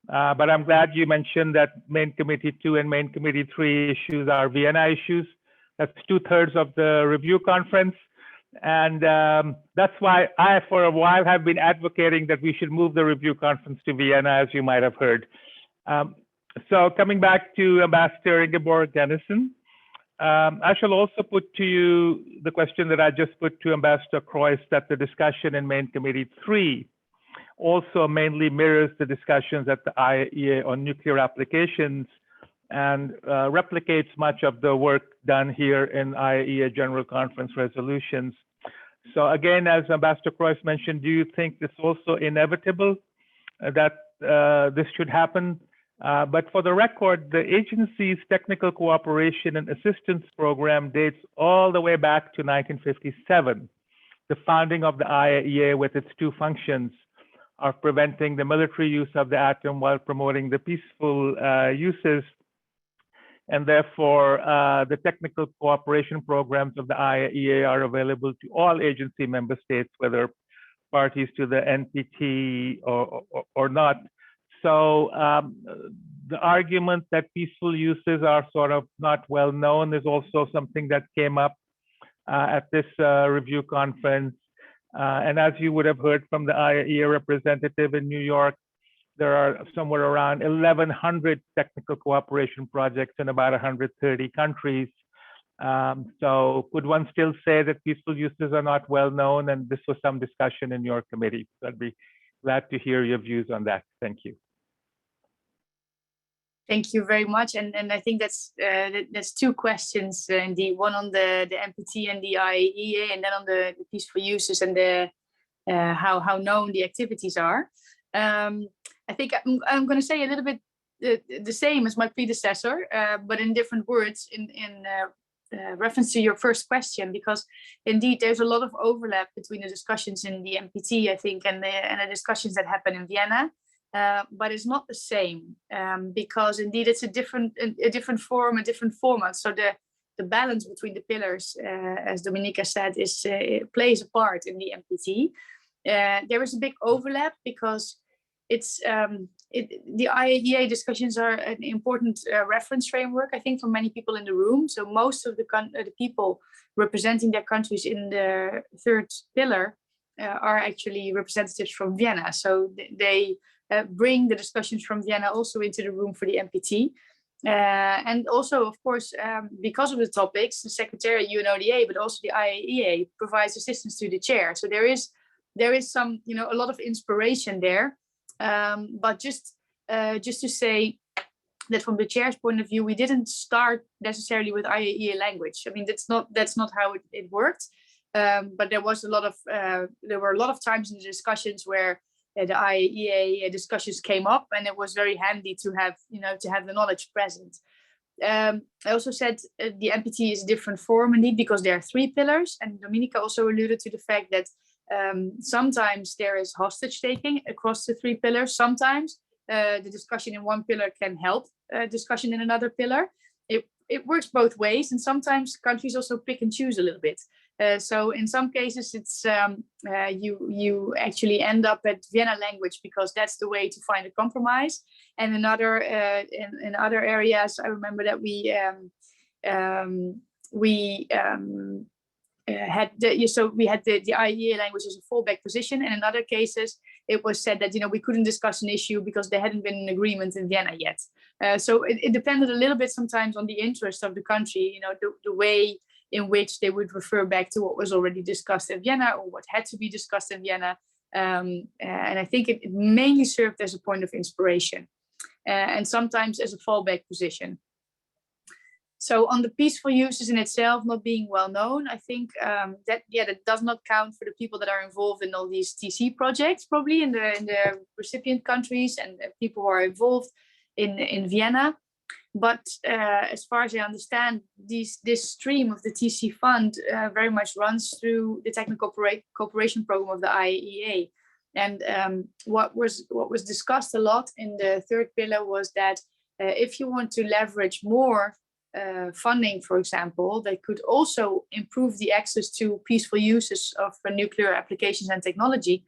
But I'm glad you mentioned that Main Committee 2 and Main Committee 3 issues are Vienna issues. That's 2/3 of the review conference. And that's why I, for a while, have been advocating that we should move the review conference to Vienna, as you might have heard. So coming back to Ambassador Ingeborg Dennison, I shall also put to you the question that I just put to Ambassador Kreuz, that the discussion in Main Committee 3 also mainly mirrors the discussions at the IAEA on nuclear applications and replicates much of the work done here in IAEA General Conference resolutions. So again, as Ambassador Kreuz mentioned, do you think it's also inevitable that this should happen? But for the record, the agency's technical cooperation and assistance program dates all the way back to 1957, the founding of the IAEA with its 2 functions of preventing the military use of the atom while promoting the peaceful uses. And therefore, the technical cooperation programs of the IAEA are available to all agency member states, whether parties to the NPT or not. So the argument that peaceful uses are sort of not well known is also something that came up at this review conference. And as you would have heard from the IAEA representative in New York, there are somewhere around 1,100 technical cooperation projects in about 130 countries. So could one still say that peaceful uses are not well known? And this was some discussion in your committee. So I'd be glad to hear your views on that. Thank you. Thank you very much. And I think that's 2 questions indeed, one on the NPT and the IAEA, and then on the peaceful uses and the how known the activities are. I think I'm going to say a little bit the same as my predecessor, but in different words in reference to your first question, because indeed there's a lot of overlap between the discussions in the NPT, I think, and the discussions that happen in Vienna. but it's not the same because indeed it's a different form, a different format. So the balance between the pillars, as Dominika said, plays a part in the NPT. There is a big overlap because the IAEA discussions are an important reference framework, I think, for many people in the room. So most of the people representing their countries in the third pillar are actually representatives from Vienna. So they bring the discussions from Vienna also into the room for the NPT. And also, of course, because of the topics, the Secretariat, UNODA, but also the IAEA provides assistance to the chair. So there is some, a lot of inspiration there. But just to say that from the chair's point of view, we didn't start necessarily with IAEA language. I mean, that's not how it worked. But there were a lot of times in the discussions where the IAEA discussions came up, and it was very handy to have the knowledge present. I also said the NPT is a different form indeed because there are 3 pillars, and Dominika also alluded to the fact that sometimes there is hostage taking across the 3 pillars. Sometimes the discussion in one pillar can help discussion in another pillar. It works both ways, and sometimes countries also pick and choose a little bit. So in some cases, it's you actually end up at Vienna language because that's the way to find a compromise. And in other areas, I remember that we had the IAEA language as a fallback position, and in other cases it was said that we couldn't discuss an issue because there hadn't been an agreement in Vienna yet. So it depended a little bit sometimes on the interest of the country, the way in which they would refer back to what was already discussed in Vienna or what had to be discussed in Vienna. And I think it mainly served as a point of inspiration and sometimes as a fallback position. So on the peaceful uses in itself not being well known, I think that does not count for the people that are involved in all these TC projects, probably in the recipient countries and people who are involved in Vienna. But as far as I understand, this stream of the TC fund very much runs through the technical cooperation program of the IAEA. And what was discussed a lot in the third pillar was that if you want to leverage more funding, for example, that could also improve the access to peaceful uses of nuclear applications and technology.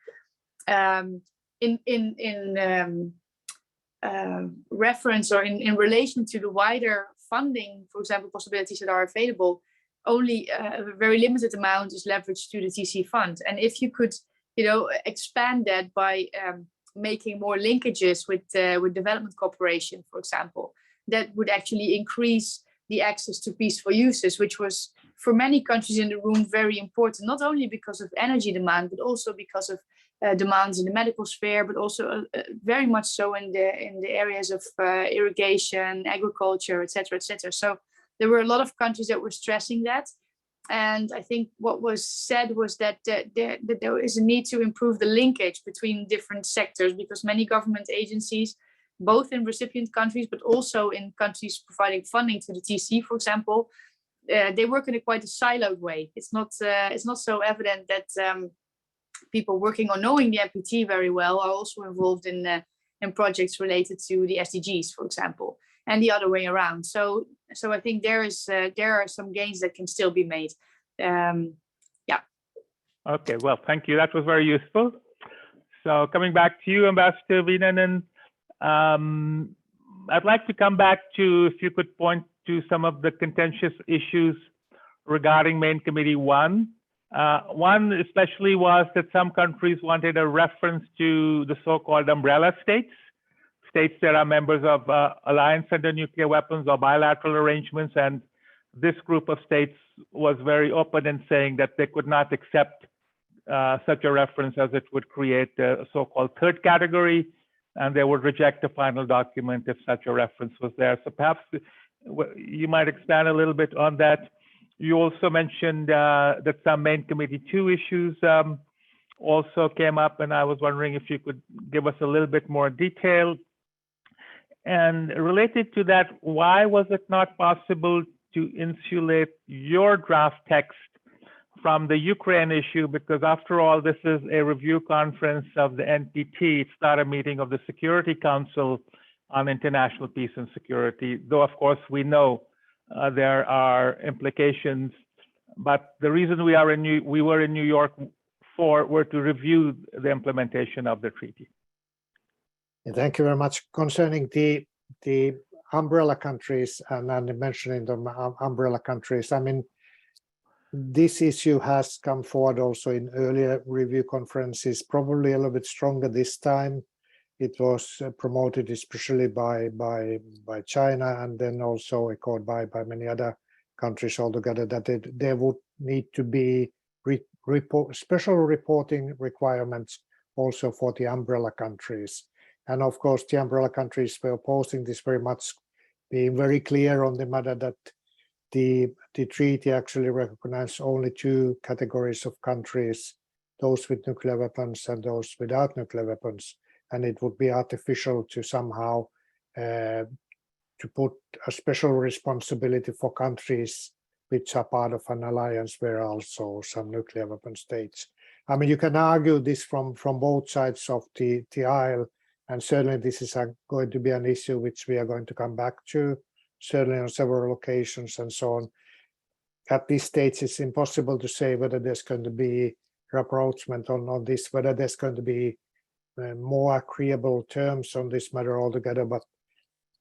Reference or in relation to the wider funding, for example, possibilities that are available, only a very limited amount is leveraged to the TC fund. And if you could, expand that by making more linkages with development cooperation, for example, that would actually increase the access to peaceful uses, which was for many countries in the room very important, not only because of energy demand, but also because of demands in the medical sphere, but also very much so in the areas of irrigation, agriculture, etc., etc. So there were a lot of countries that were stressing that. And I think what was said was that there is a need to improve the linkage between different sectors, because many government agencies, both in recipient countries, but also in countries providing funding to the TC, for example, they work in quite a siloed way. It's not so evident that people working on knowing the NPT very well are also involved in projects related to the SDGs, for example, and the other way around. So I think there are some gains that can still be made. Yeah. Okay, well, thank you. That was very useful. So coming back to you, Ambassador Zlauvinen, I'd like to come back to, if you could point to some of the contentious issues regarding Main Committee 1. One especially was that some countries wanted a reference to the so-called umbrella states that are members of Alliance Under Nuclear Weapons or bilateral arrangements. And this group of states was very open in saying that they could not accept such a reference, as it would create a so-called third category, and they would reject the final document if such a reference was there. So perhaps you might expand a little bit on that. You also mentioned that some Main Committee 2 issues also came up, and I was wondering if you could give us a little bit more detail. And related to that, why was it not possible to insulate your draft text from the Ukraine issue, because after all, this is a review conference of the NPT. It's not a meeting of the Security Council on International Peace and Security, though of course we know there are implications. But the reason we were in New York were to review the implementation of the treaty. Thank you very much. Concerning the umbrella countries and mentioning the umbrella countries, I mean, this issue has come forward also in earlier review conferences, probably a little bit stronger this time. It was promoted especially by China, and then also echoed by many other countries altogether, that there would need to be special reporting requirements also for the umbrella countries. And of course, the umbrella countries were opposing this very much, being very clear on the matter that the treaty actually recognizes only two categories of countries, those with nuclear weapons and those without nuclear weapons. And it would be artificial to somehow to put a special responsibility for countries which are part of an alliance where also some nuclear weapon states. I mean, you can argue this from both sides of the aisle, and certainly this is going to be an issue which we are going to come back to, certainly on several occasions and so on. At this stage, it's impossible to say whether there's going to be rapprochement on this, whether there's going to be more agreeable terms on this matter altogether. But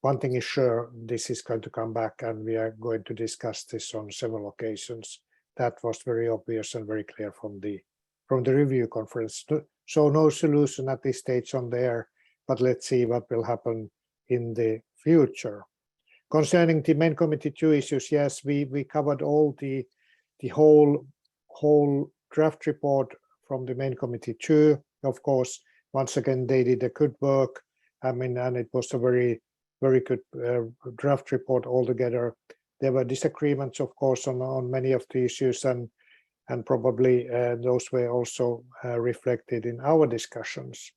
one thing is sure, this is going to come back, and we are going to discuss this on several occasions. That was very obvious and very clear from the review conference. So no solution at this stage on there, but let's see what will happen in the future. Concerning the main committee 2 issues, yes, we covered all the whole draft report from the main committee 2. Of course, once again, they did a good work. I mean, and it was a very good draft report altogether. There were disagreements, of course, on many of the issues, and probably those were also reflected in our discussions.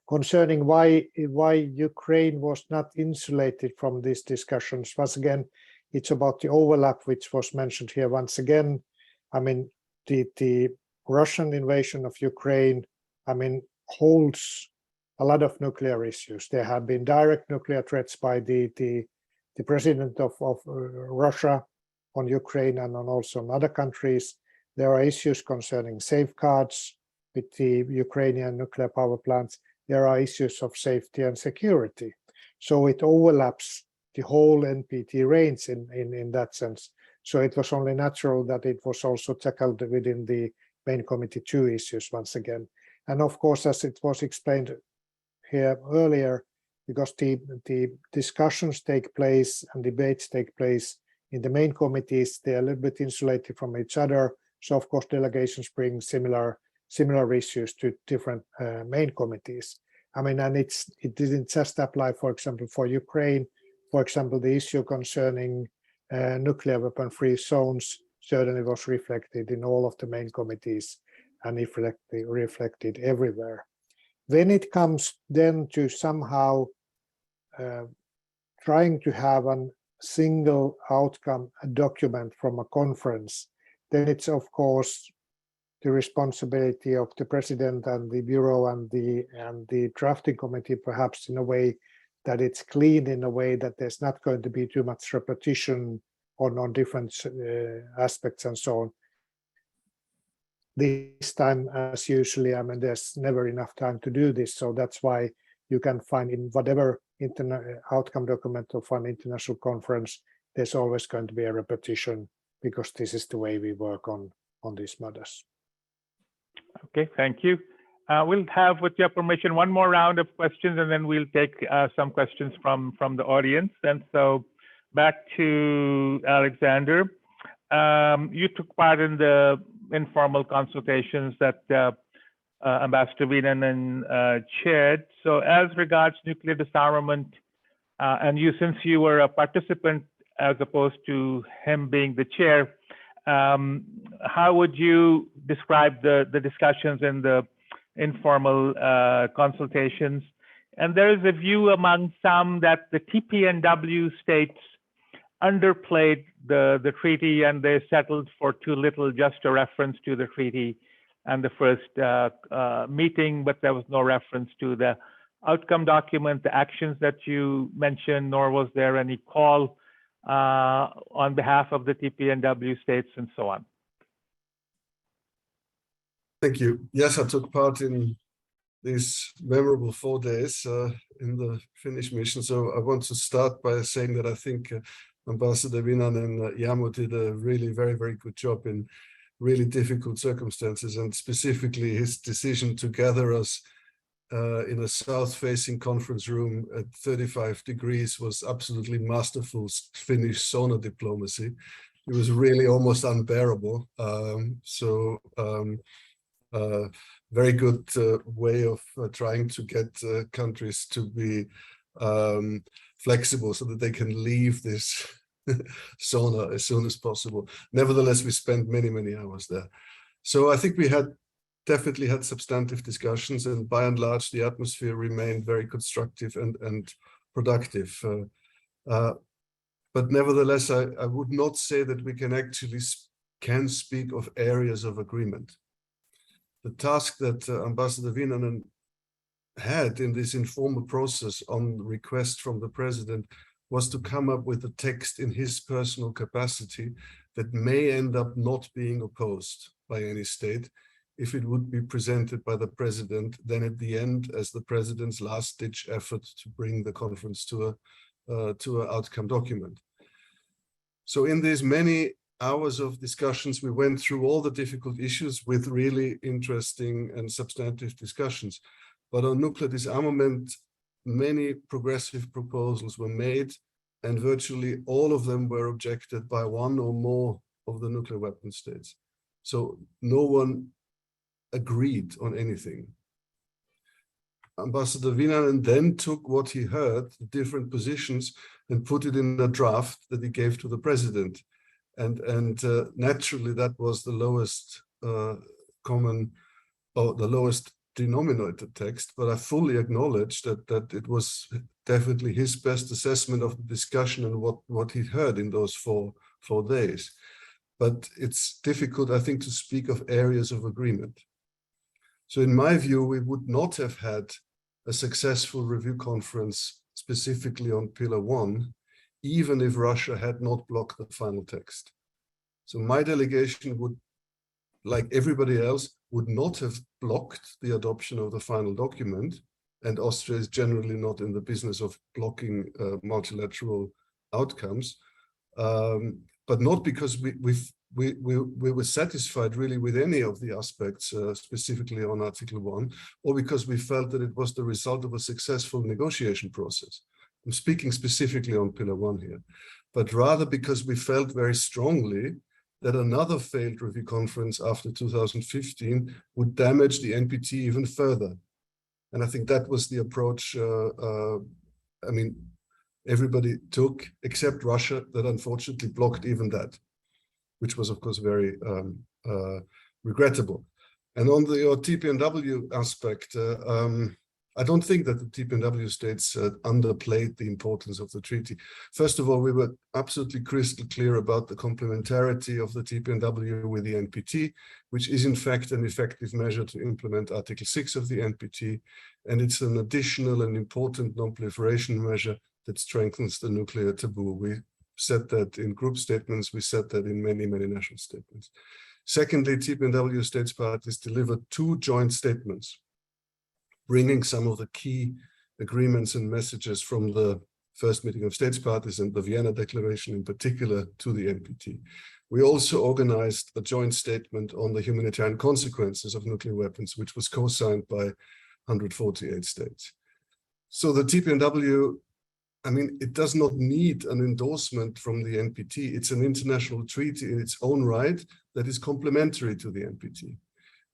Concerning why Ukraine was not insulated from these discussions, once again, it's about the overlap which was mentioned here once again. I mean, the Russian invasion of Ukraine, I mean, holds a lot of nuclear issues. There have been direct nuclear threats by the president of Russia on Ukraine and also on other countries. There are issues concerning safeguards with the Ukrainian nuclear power plants. There are issues of safety and security. So it overlaps the whole NPT range in that sense. So it was only natural that it was also tackled within the main committee 2 issues once again. And of course, as it was explained here earlier, because the discussions take place and debates take place in the main committees, they're a little bit insulated from each other. So of course, delegations bring similar issues to different main committees. I mean, and it didn't just apply, for example, for Ukraine. For example, the issue concerning nuclear weapon-free zones certainly was reflected in all of the main committees and reflected everywhere. When it comes then to somehow trying to have a single outcome document from a conference, then it's of course the responsibility of the president and the bureau and the drafting committee, perhaps in a way that it's clean, in a way that there's not going to be too much repetition on different aspects and so on. This time, as usually, I mean, there's never enough time to do this. So that's why you can find in whatever outcome document of an international conference, there's always going to be a repetition, because this is the way we work on these matters. Okay, thank you. We'll have, with your permission, one more round of questions, and then we'll take some questions from the audience. And so back to Alexander. You took part in the informal consultations that Ambassador Zlauvinen chaired. So as regards nuclear disarmament, and since you were a participant as opposed to him being the chair, how would you describe the discussions in the informal consultations? And there is a view among some that the TPNW states underplayed the treaty, and they settled for too little, just a reference to the treaty and the first meeting, but there was no reference to the outcome document, the actions that you mentioned, nor was there any call on behalf of the TPNW states and so on. Thank you. Yes, I took part in these memorable 4 days in the Finnish mission. So I want to start by saying that I think Ambassador Zlauvinen and Jarmo did a really very, very good job in really difficult circumstances, and specifically his decision to gather us in a south-facing conference room at 35 degrees was absolutely masterful Finnish sauna diplomacy. It was really almost unbearable. Very good way of trying to get countries to be flexible so that they can leave this sauna as soon as possible. Nevertheless, we spent many, many hours there. So I think we definitely had substantive discussions, and by and large, the atmosphere remained very constructive and productive. But nevertheless, I would not say that we can actually speak of areas of agreement. The task that Ambassador Zlauvinen had in this informal process on request from the president was to come up with a text in his personal capacity that may end up not being opposed by any state if it would be presented by the president, then at the end as the president's last-ditch effort to bring the conference to an outcome document. So in these many hours of discussions, we went through all the difficult issues with really interesting and substantive discussions. But on nuclear disarmament, many progressive proposals were made, and virtually all of them were objected by one or more of the nuclear weapon states. So no one agreed on anything. Ambassador Zlauvinen then took what he heard, the different positions, and put it in a draft that he gave to the president. And naturally, that was the lowest common, or the lowest denominator text, but I fully acknowledge that it was definitely his best assessment of the discussion and what he heard in those four days. But it's difficult, I think, to speak of areas of agreement. So in my view, we would not have had a successful review conference specifically on Pillar 1, even if Russia had not blocked the final text. So my delegation would, like everybody else, would not have blocked the adoption of the final document, and Austria is generally not in the business of blocking multilateral outcomes, but not because we were satisfied really with any of the aspects, specifically on Article 1, or because we felt that it was the result of a successful negotiation process. I'm speaking specifically on Pillar 1 here, but rather because we felt very strongly that another failed review conference after 2015 would damage the NPT even further. And I think that was the approach, I mean, everybody took, except Russia, that unfortunately blocked even that, which was, of course, very regrettable. And on the TPNW aspect, I don't think that the TPNW states underplayed the importance of the treaty. First of all, we were absolutely crystal clear about the complementarity of the TPNW with the NPT, which is in fact an effective measure to implement Article 6 of the NPT, and it's an additional and important non-proliferation measure that strengthens the nuclear taboo. We said that in group statements, we said that in many, many national statements. Secondly, TPNW states parties delivered 2 joint statements, bringing some of the key agreements and messages from the first meeting of states parties and the Vienna Declaration in particular to the NPT. We also organized a joint statement on the humanitarian consequences of nuclear weapons, which was co-signed by 148 states. So the TPNW, I mean, it does not need an endorsement from the NPT. It's an international treaty in its own right that is complementary to the NPT.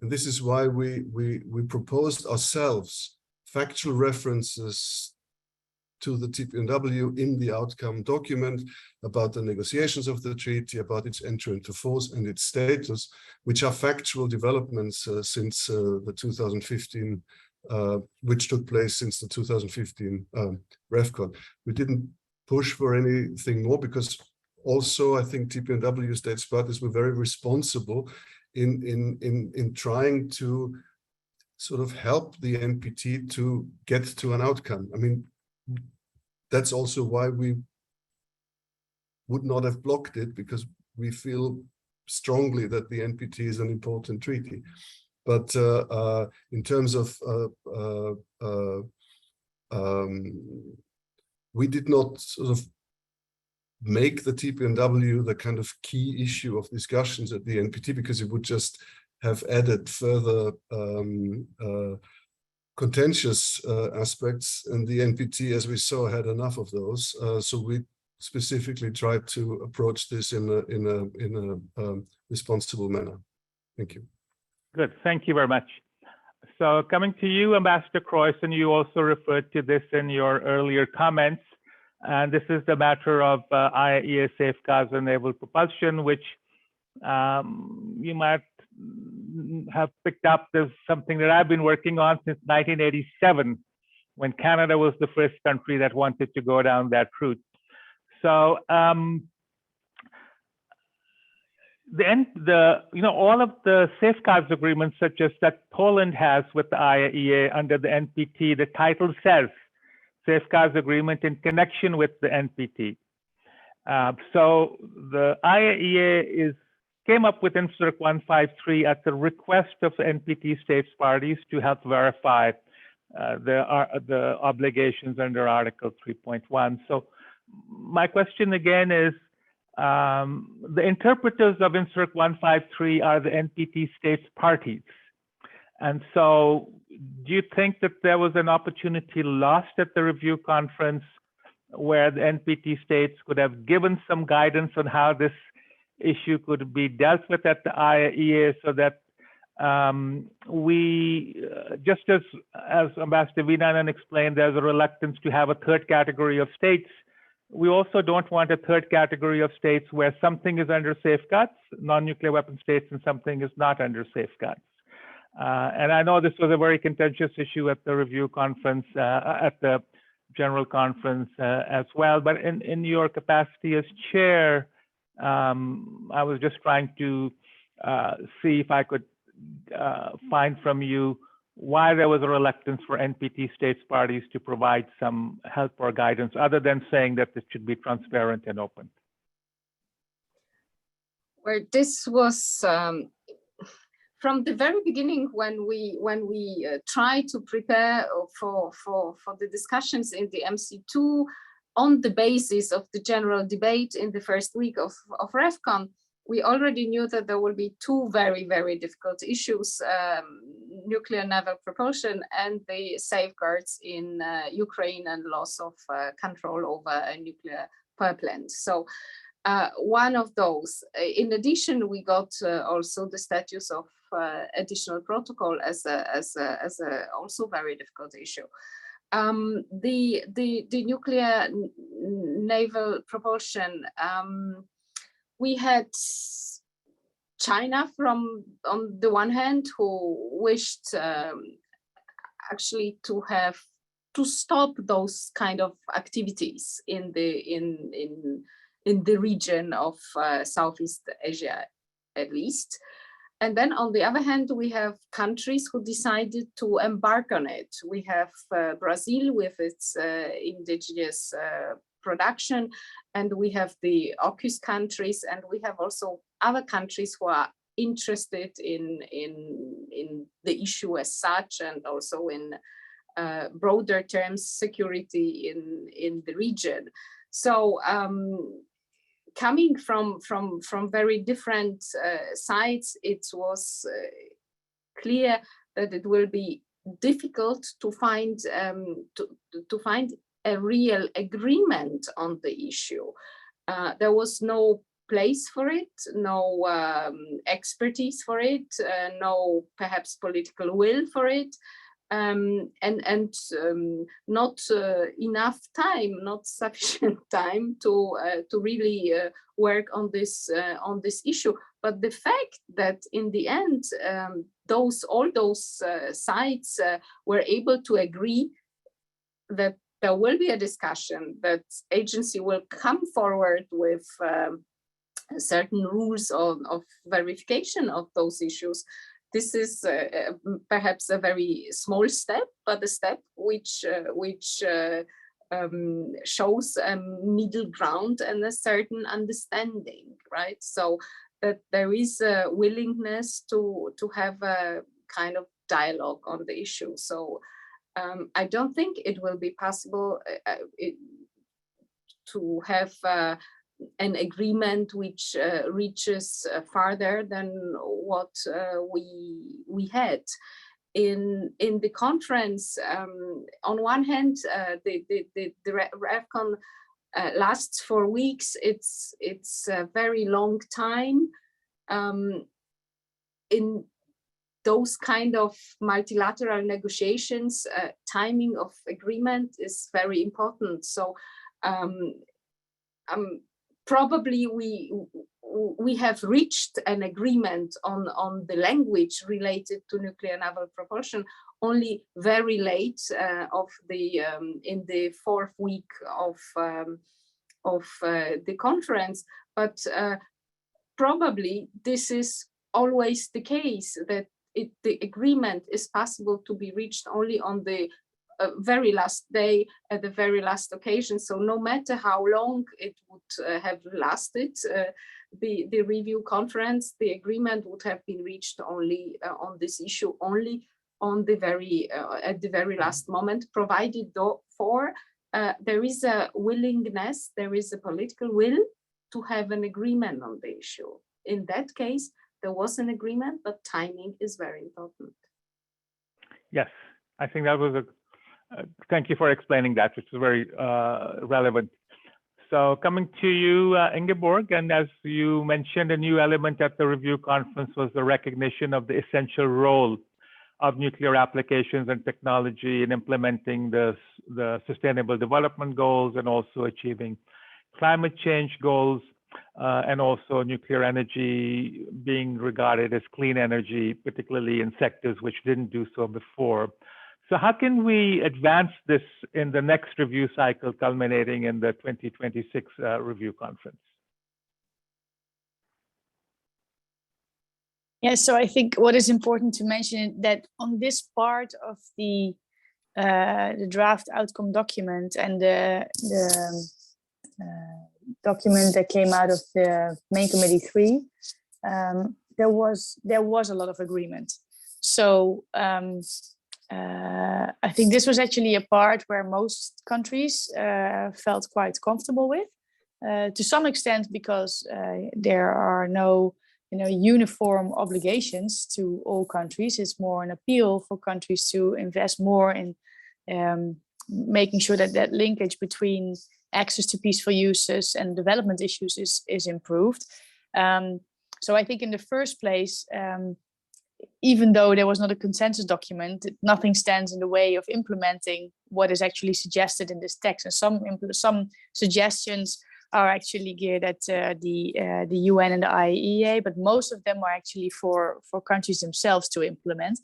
And this is why we proposed ourselves factual references to the TPNW in the outcome document about the negotiations of the treaty, about its entry into force and its status, which are factual developments since the 2015, which took place since the 2015 REFCON. We didn't push for anything more because also, I think TPNW states parties were very responsible in trying to sort of help the NPT to get to an outcome. I mean, that's also why we would not have blocked it, because we feel strongly that the NPT is an important treaty. But in terms of we did not sort of make the TPNW the kind of key issue of discussions at the NPT, because it would just have added further contentious aspects, and the NPT, as we saw, had enough of those. So we specifically tried to approach this in a responsible manner. Thank you. Good, thank you very much. So coming to you, Ambassador Croyson, you also referred to this in your earlier comments, and this is the matter of IAEA safeguards on naval propulsion, which you might have picked up as something that I've been working on since 1987, when Canada was the first country that wanted to go down that route. So all of the safeguards agreements, such as that Poland has with the IAEA under the NPT, the title says safeguards agreement in connection with the NPT. So the IAEA came up with INSRC 153 at the request of the NPT states parties to help verify the obligations under Article 3.1. So my question again is, the interpreters of INSRC 153 are the NPT states parties. And so do you think that there was an opportunity lost at the review conference where the NPT states could have given some guidance on how this issue could be dealt with at the IAEA, so that we, just as Ambassador Zlauvinen explained, there's a reluctance to have a third category of states. We also don't want a third category of states where something is under safeguards, non-nuclear weapon states, and something is not under safeguards. And I know this was a very contentious issue at the review conference, at the general conference as well. But in your capacity as chair, I was just trying to see if I could find from you why there was a reluctance for NPT states parties to provide some help or guidance, other than saying that it should be transparent and open. Well, this was from the very beginning when we tried to prepare for the discussions in the MC2 on the basis of the general debate in the first week of RevCon. We already knew that there will be two very, very difficult issues, nuclear naval propulsion and the safeguards in Ukraine and loss of control over a nuclear power plant. So one of those. In addition, we got also the status of additional protocol as a also very difficult issue. The nuclear naval propulsion, we had China on the one hand, who wished actually to stop those kind of activities in the region of Southeast Asia, at least. And then on the other hand, we have countries who decided to embark on it. We have Brazil with its indigenous production, and we have the AUKUS countries, and we have also other countries who are interested in the issue as such, and also in broader terms, security in the region. So coming from very different sides, it was clear that it will be difficult to find a real agreement on the issue. There was no place for it, no expertise for it, no perhaps political will for it, and not enough time, not sufficient time to really work on this issue. But the fact that in the end, all those sides were able to agree that there will be a discussion, that agency will come forward with certain rules of verification of those issues. This is perhaps a very small step, but a step which shows a middle ground and a certain understanding, right? So that there is a willingness to have a kind of dialogue on the issue. So I don't think it will be possible to have an agreement which reaches farther than what we had in the conference. On one hand, the RevCon lasts 4 weeks. It's a very long time. In those kind of multilateral negotiations, timing of agreement is very important. So probably we have reached an agreement on the language related to nuclear naval propulsion only very late in the 4th week of the conference, but probably this is always the case, that the agreement is possible to be reached only on the very last day, at the very last occasion. So no matter how long it would have lasted, the review conference, the agreement would have been reached only on this issue, only on the very at the very last moment, provided there is a willingness, there is a political will to have an agreement on the issue. In that case, there was an agreement, but timing is very important. Yes, I think that was thank you for explaining that, which is very relevant. So coming to you, Ingeborg, and as you mentioned, a new element at the review conference was the recognition of the essential role of nuclear applications and technology in implementing the Sustainable Development Goals and also achieving climate change goals, and also nuclear energy being regarded as clean energy, particularly in sectors which didn't do so before. So how can we advance this in the next review cycle culminating in the 2026 review conference? Yeah, so I think what is important to mention that on this part of the draft outcome document and the document that came out of the main committee 3, there was a lot of agreement. So I think this was actually a part where most countries felt quite comfortable with, to some extent because there are no uniform obligations to all countries. It's more an appeal for countries to invest more in making sure that that linkage between access to peaceful uses and development issues is improved. So I think in the first place, even though there was not a consensus document, nothing stands in the way of implementing what is actually suggested in this text. And some suggestions are actually geared at the UN and the IAEA, but most of them are actually for countries themselves to implement,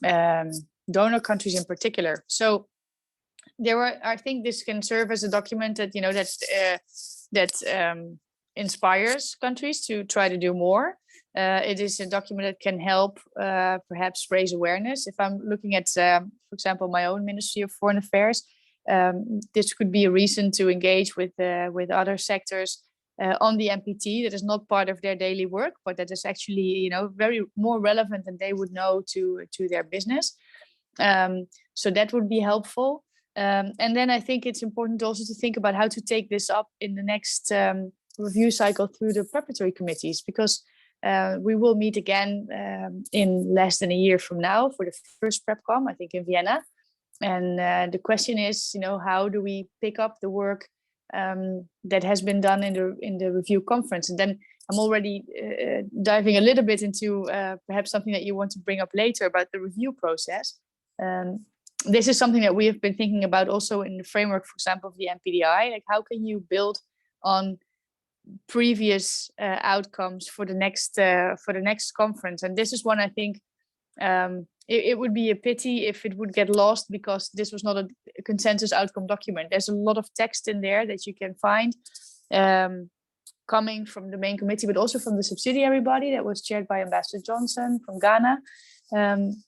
donor countries in particular. So I think this can serve as a document that that inspires countries to try to do more. It is a document that can help perhaps raise awareness. If I'm looking at, for example, my own Ministry of Foreign Affairs, this could be a reason to engage with other sectors on the NPT that is not part of their daily work, but that is actually very more relevant than they would know to their business. So that would be helpful. And then I think it's important also to think about how to take this up in the next review cycle through the preparatory committees, because we will meet again in less than a year from now for the first PrepCom, I think in Vienna. And the question is, how do we pick up the work that has been done in the review conference? And then I'm already diving a little bit into perhaps something that you want to bring up later about the review process. This is something that we have been thinking about also in the framework, for example, of the NPDI. Like, how can you build on previous outcomes for the next conference? And this is one I think it would be a pity if it would get lost because this was not a consensus outcome document. There's a lot of text in there that you can find coming from the main committee, but also from the subsidiary body that was chaired by Ambassador Johnson from Ghana.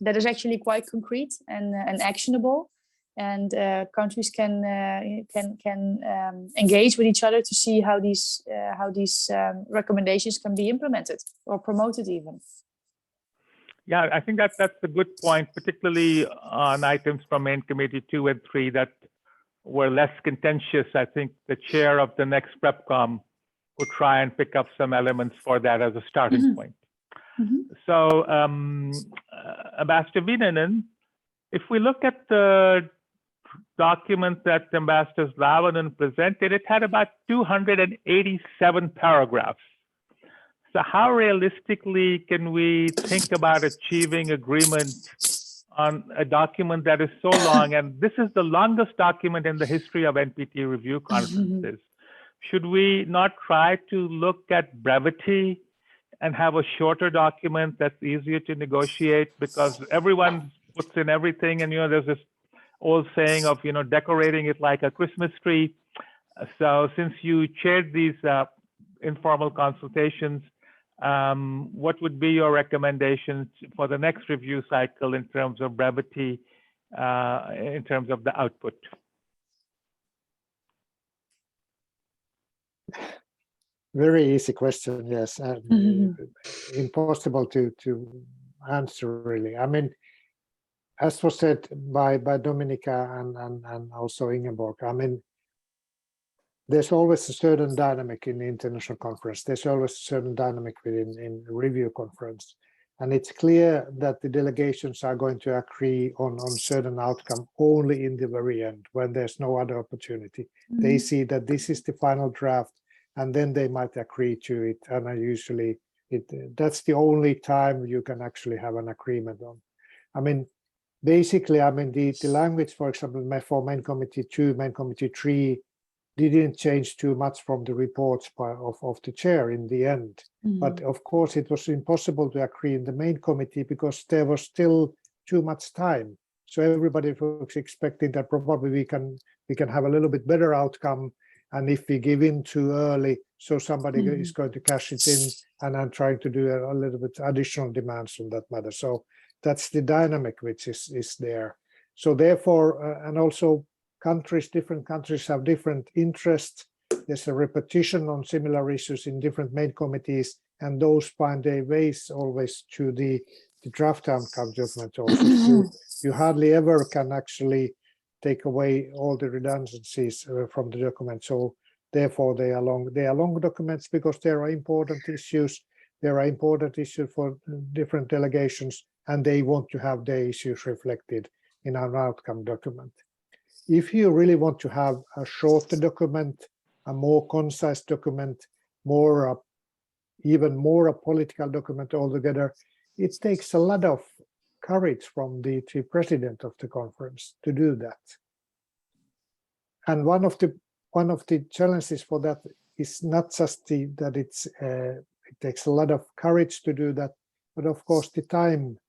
That is actually quite concrete and actionable, and countries can engage with each other to see how these recommendations can be implemented or promoted even. Yeah, I think that's a good point, particularly on items from main committee 2 and 3 that were less contentious. I think the chair of the next PrepCom would try and pick up some elements for that as a starting point. So, Ambassador Zlauvinen, if we look at the document that Ambassador Zlauvinen presented, it had about 287 paragraphs. So how realistically can we think about achieving agreement on a document that is so long? And this is the longest document in the history of NPT review conferences. Should we not try to look at brevity and have a shorter document that's easier to negotiate, because everyone puts in everything, and there's this old saying of decorating it like a Christmas tree. So since you chaired these informal consultations, what would be your recommendations for the next review cycle in terms of brevity, in terms of the output? Very easy question, yes, and impossible to answer really. I mean, as was said by Dominika and also Ingeborg, I mean, there's always a certain dynamic in the international conference. There's always a certain dynamic within review conference. And it's clear that the delegations are going to agree on certain outcome only in the very end, when there's no other opportunity. They see that this is the final draft, and then they might agree to it. And usually that's the only time you can actually have an agreement on. I mean, basically, I mean, the language, for example, for main committee 2, main committee 3, didn't change too much from the reports of the chair in the end. But of course, it was impossible to agree in the main committee because there was still too much time. So everybody was expecting that probably we can have a little bit better outcome. And if we give in too early, so somebody is going to cash it in, and I'm trying to do a little bit additional demands on that matter. So that's the dynamic which is there. So therefore, and also different countries have different interests. There's a repetition on similar issues in different main committees, and those find their ways always to the draft outcome document also. You hardly ever can actually take away all the redundancies from the document. So therefore they are long documents because there are important issues. There are important issues for different delegations, and they want to have their issues reflected in an outcome document. If you really want to have a shorter document, a more concise document, even more a political document altogether, it takes a lot of courage from the president of the conference to do that. And one of the challenges for that is not just that it takes a lot of courage to do that, but of course the time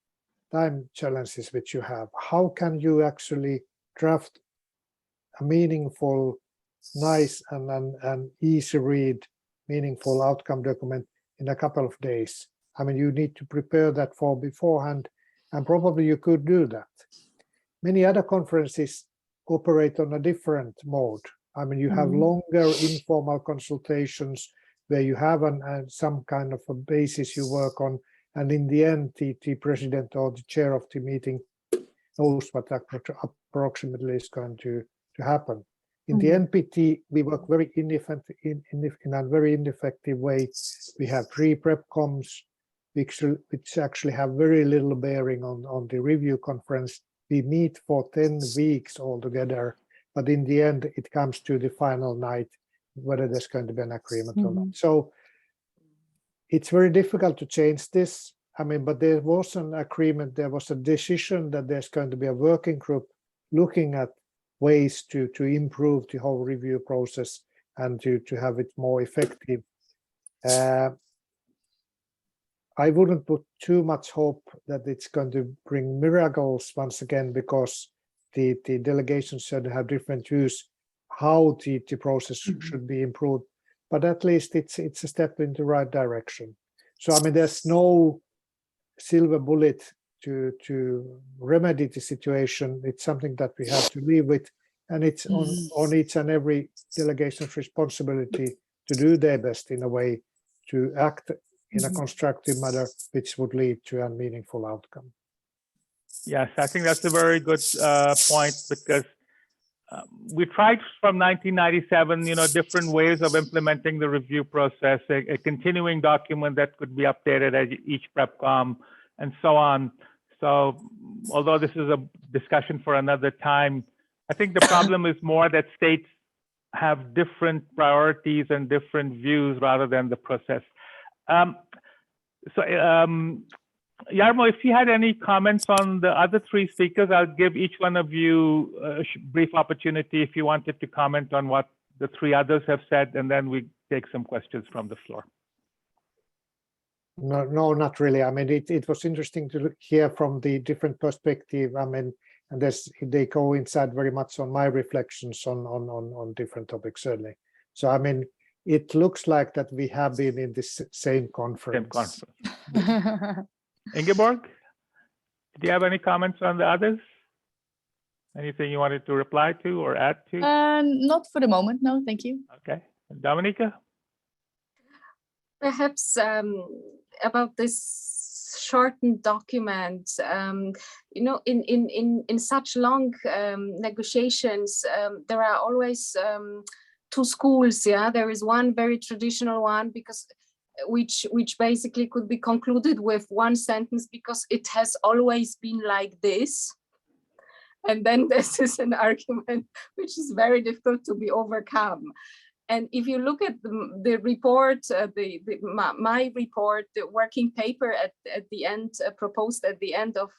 challenges which you have. How can you actually draft a meaningful, nice and easy read, meaningful outcome document in a couple of days? I mean, you need to prepare that beforehand, and probably you could do that. Many other conferences operate on a different mode. I mean, you have longer informal consultations where you have some kind of a basis you work on, and in the end, the president or the chair of the meeting knows what approximately is going to happen. In the NPT, we work very in a very ineffective way. We have 3 PrepComs, which actually have very little bearing on the review conference. We meet for 10 weeks altogether, but in the end, it comes to the final night, whether there's going to be an agreement or not. So it's very difficult to change this. I mean, but there was an agreement, there was a decision that there's going to be a working group looking at ways to improve the whole review process and to have it more effective. I wouldn't put too much hope that it's going to bring miracles once again, because the delegations should have different views how the process should be improved. But at least it's a step in the right direction. So I mean, there's no silver bullet to remedy the situation. It's something that we have to live with, and it's on each and every delegation's responsibility to do their best in a way to act in a constructive manner, which would lead to a meaningful outcome. Yes, I think that's a very good point, because we tried from 1997, different ways of implementing the review process, a continuing document that could be updated at each PrepCom, and so on. So although this is a discussion for another time, I think the problem is more that states have different priorities and different views rather than the process. Jarmo, if you had any comments on the other three speakers, I'll give each one of you a brief opportunity if you wanted to comment on what the three others have said, and then we take some questions from the floor. No, not really. I mean, it was interesting to hear from the different perspective. I mean, and they coincide very much on my reflections on different topics, certainly. So, I mean, it looks like that we have been in this same conference. Ingeborg, do you have any comments on the others? Anything you wanted to reply to or add to? Not for the moment, no, thank you. Okay. Dominika? Perhaps about this shortened document, in such long negotiations, there are always two schools. Yeah, there is one very traditional one, because which basically could be concluded with one sentence, because it has always been like this. And then this is an argument which is very difficult to be overcome. And if you look at the report, my report, the working paper at the end, proposed at the end of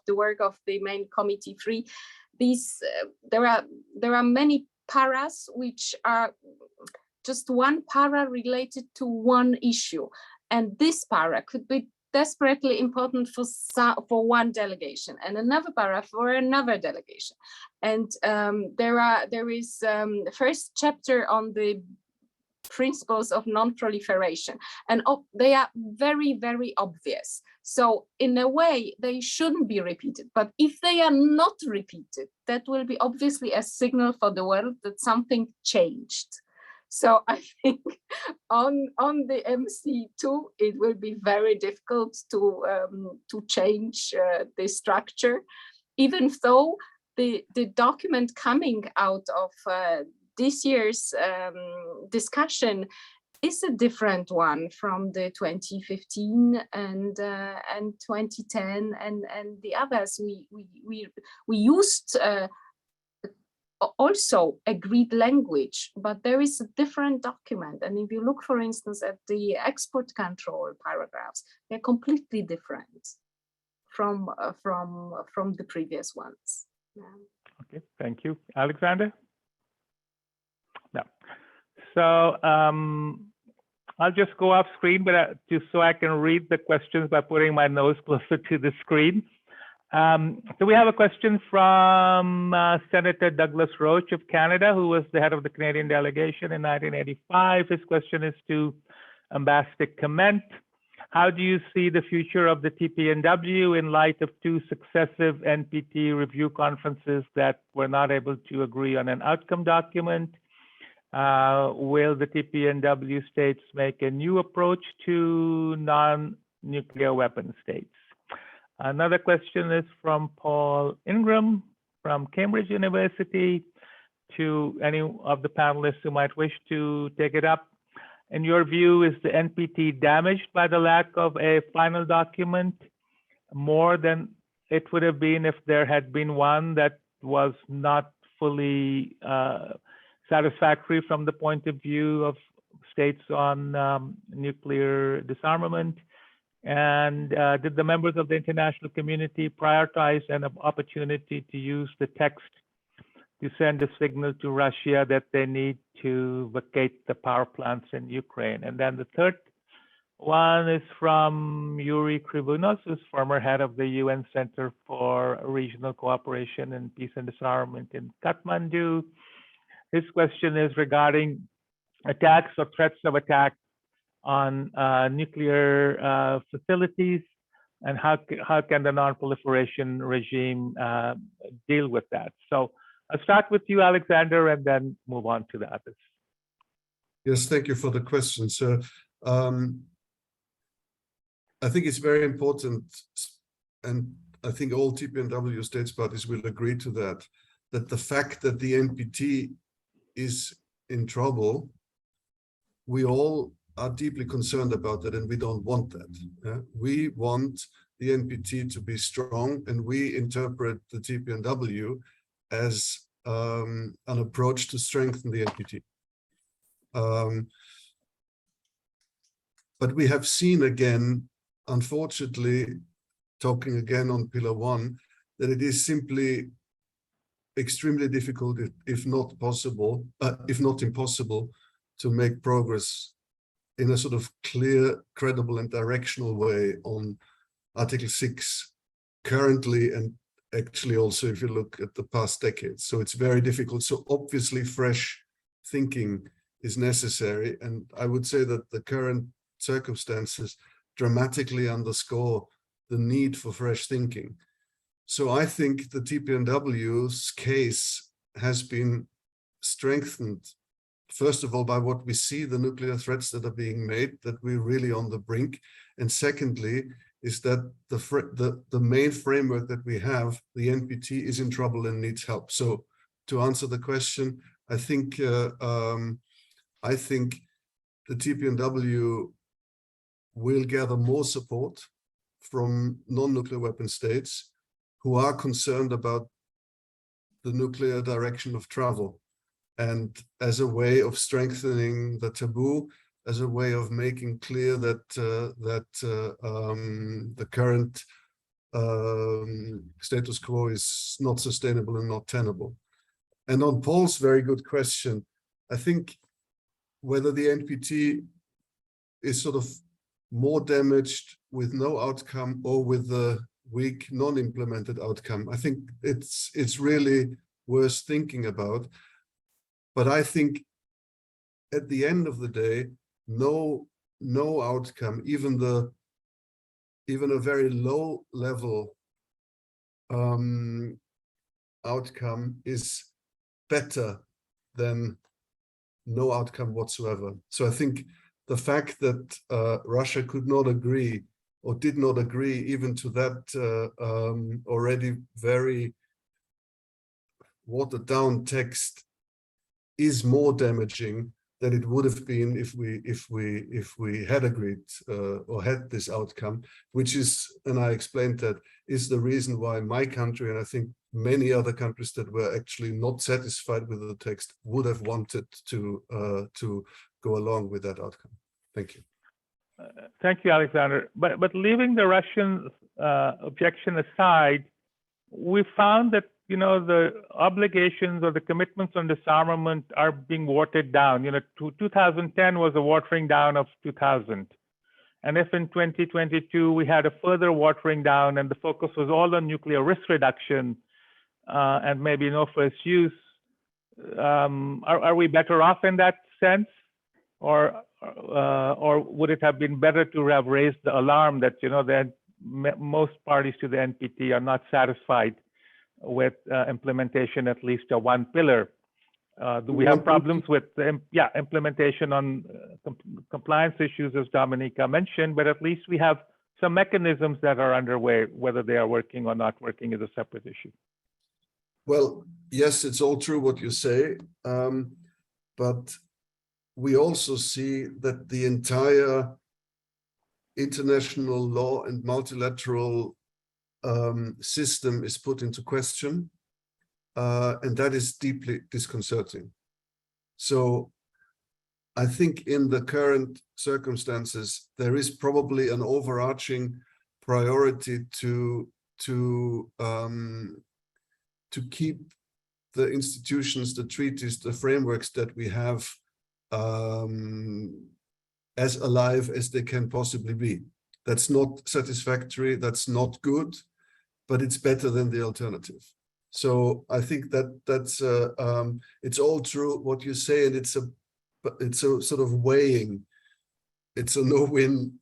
the work of the main committee 3, there are many paras which are just one para related to one issue, and this para could be desperately important for one delegation, and another para for another delegation. And there is the first chapter on the principles of non-proliferation, and they are very, very obvious. So in a way, they shouldn't be repeated. But if they are not repeated, that will be obviously a signal for the world that something changed. So I think on the MC2, it will be very difficult to change the structure, even though the document coming out of this year's discussion is a different one from the 2015 and 2010 and the others. We used also agreed language, but there is a different document. And if you look, for instance, at the export control paragraphs, they're completely different from the previous ones. Yeah. Okay, thank you. Alexander? No. So I'll just go off screen, but just so I can read the questions by putting my nose closer to the screen. So we have a question from Senator Douglas Roach of Canada, who was the head of the Canadian delegation in 1985. His question is to Ambassador Kement. How do you see the future of the TPNW in light of two successive NPT review conferences that were not able to agree on an outcome document? Will the TPNW states make a new approach to non-nuclear weapon states? Another question is from Paul Ingram from Cambridge University, to any of the panelists who might wish to take it up. In your view, is the NPT damaged by the lack of a final document more than it would have been if there had been one that was not fully satisfactory from the point of view of states on nuclear disarmament? And did the members of the international community prioritize an opportunity to use the text to send a signal to Russia that they need to vacate the power plants in Ukraine? And then the third One is from Yuri Krivunos, who's former head of the UN Center for Regional Cooperation and Peace and Disarmament in Kathmandu. His question is regarding attacks or threats of attack on nuclear facilities, and how can the non-proliferation regime deal with that? So I'll start with you, Alexander, and then move on to the others. Yes, thank you for the question. So I think it's very important, and I think all TPNW states parties will agree to that, that the fact that the NPT is in trouble, we all are deeply concerned about that, and we don't want that. We want the NPT to be strong, and we interpret the TPNW as an approach to strengthen the NPT. But we have seen again, unfortunately, talking again on Pillar 1, that it is simply extremely difficult, if not possible, if not impossible, to make progress in a sort of clear, credible, and directional way on Article 6 currently, and actually also if you look at the past decades. So it's very difficult. So obviously fresh thinking is necessary. And I would say that the current circumstances dramatically underscore the need for fresh thinking. So I think the TPNW's case has been strengthened, first of all, by what we see, the nuclear threats that are being made, that we're really on the brink. And secondly, is that the main framework that we have, the NPT, is in trouble and needs help. So to answer the question, I think the TPNW will gather more support from non-nuclear weapon states who are concerned about the nuclear direction of travel, and as a way of strengthening the taboo, as a way of making clear that the current status quo is not sustainable and not tenable. And on Paul's very good question, I think whether the NPT is sort of more damaged with no outcome or with the weak non-implemented outcome, I think it's really worth thinking about. But I think at the end of the day, no outcome, even a very low level outcome, is better than no outcome whatsoever. So I think the fact that Russia could not agree, or did not agree even to that already very watered down text, is more damaging than it would have been if we had agreed or had this outcome, which is, and I explained that, is the reason why my country, and I think many other countries that were actually not satisfied with the text, would have wanted to go along with that outcome. Thank you. Thank you, Alexander. But leaving the Russian objection aside, we found that the obligations or the commitments on disarmament are being watered down. 2010 was a watering down of 2000. And if in 2022 we had a further watering down and the focus was all on nuclear risk reduction and maybe no first use, are we better off in that sense? Or would it have been better to have raised the alarm that, that most parties to the NPT are not satisfied with implementation, at least a one pillar? Do we have problems with the implementation on compliance issues, as Dominika mentioned, but at least we have some mechanisms that are underway. Whether they are working or not working is a separate issue. Well, yes, it's all true what you say, but we also see that the entire international law and multilateral system is put into question, and that is deeply disconcerting. So I think in the current circumstances, there is probably an overarching priority to keep the institutions, the treaties, the frameworks that we have as alive as they can possibly be. That's not satisfactory, that's not good, but it's better than the alternative. So I think that's it's all true what you say, and it's a sort of weighing. It's a no-win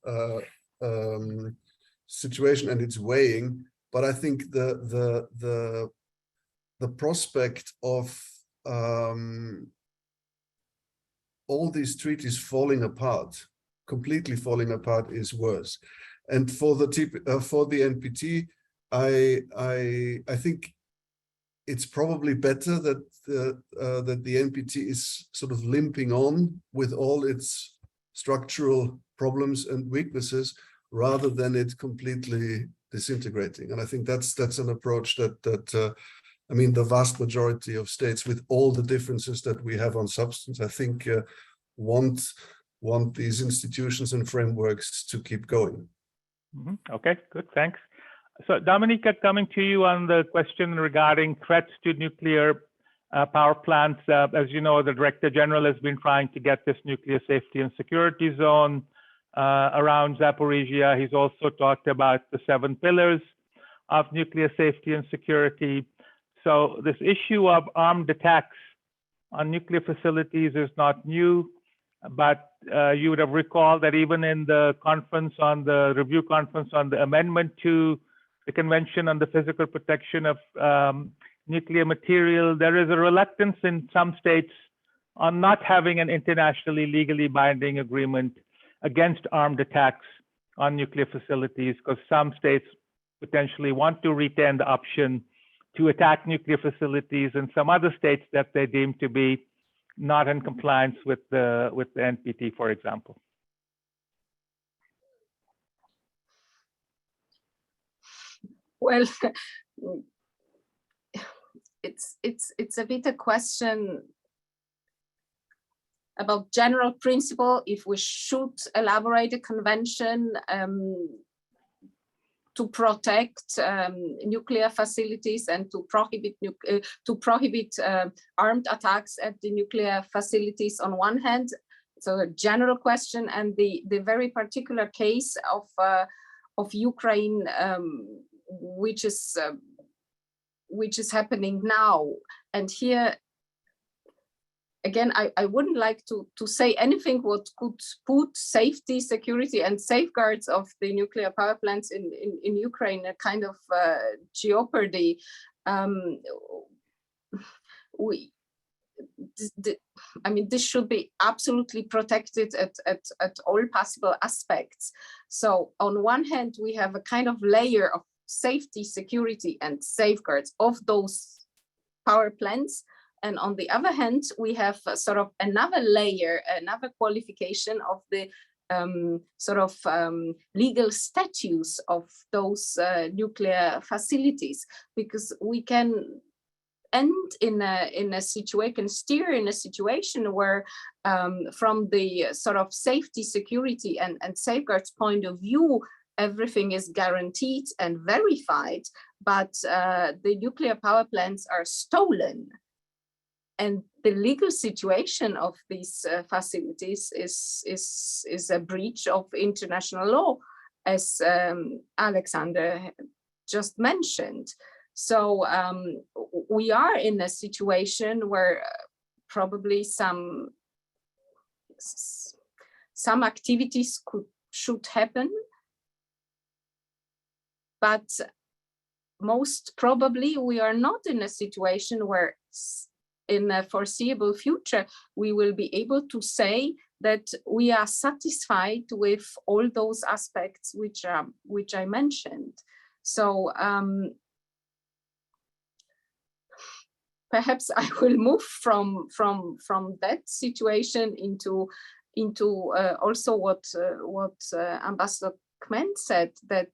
situation, and it's weighing. But I think the prospect of all these treaties falling apart, completely falling apart, is worse. And for the NPT, I think it's probably better that the NPT is sort of limping on with all its structural problems and weaknesses, rather than it completely disintegrating. And I think that's an approach that I mean, the vast majority of states, with all the differences that we have on substance, I think want these institutions and frameworks to keep going. Okay, good, thanks. So Dominika, coming to you on the question regarding threats to nuclear power plants. As you know, the Director General has been trying to get this nuclear safety and security zone around Zaporizhzhia. He's also talked about the 7 pillars of nuclear safety and security. So this issue of armed attacks on nuclear facilities is not new, but you would have recalled that even in the conference, on the review conference on the amendment to the Convention on the Physical Protection of Nuclear Material, there is a reluctance in some states on not having an internationally legally binding agreement against armed attacks on nuclear facilities, because some states potentially want to retain the option to attack nuclear facilities, and some other states that they deem to be not in compliance with the NPT, for example. Well, it's a bit a question about general principle, if we should elaborate a convention to protect nuclear facilities and to prohibit armed attacks at the nuclear facilities on one hand. So a general question, and the very particular case of Ukraine, which is happening now. And here, again, I wouldn't like to say anything what could put safety, security, and safeguards of the nuclear power plants in Ukraine a kind of jeopardy. I mean, this should be absolutely protected at all possible aspects. So on one hand, we have a kind of layer of safety, security, and safeguards of those power plants. And on the other hand, we have sort of another layer, another qualification of the legal status of those nuclear facilities, because we can end in a situation, can steer in a situation where from the sort of safety, security, and safeguards point of view, everything is guaranteed and verified, but the nuclear power plants are stolen. And the legal situation of these facilities is a breach of international law, as Alexander just mentioned. So we are in a situation where probably some activities should happen, but most probably we are not in a situation where in a foreseeable future, we will be able to say that we are satisfied with all those aspects which I mentioned. So perhaps I will move from that situation into also what Ambassador Kment said, that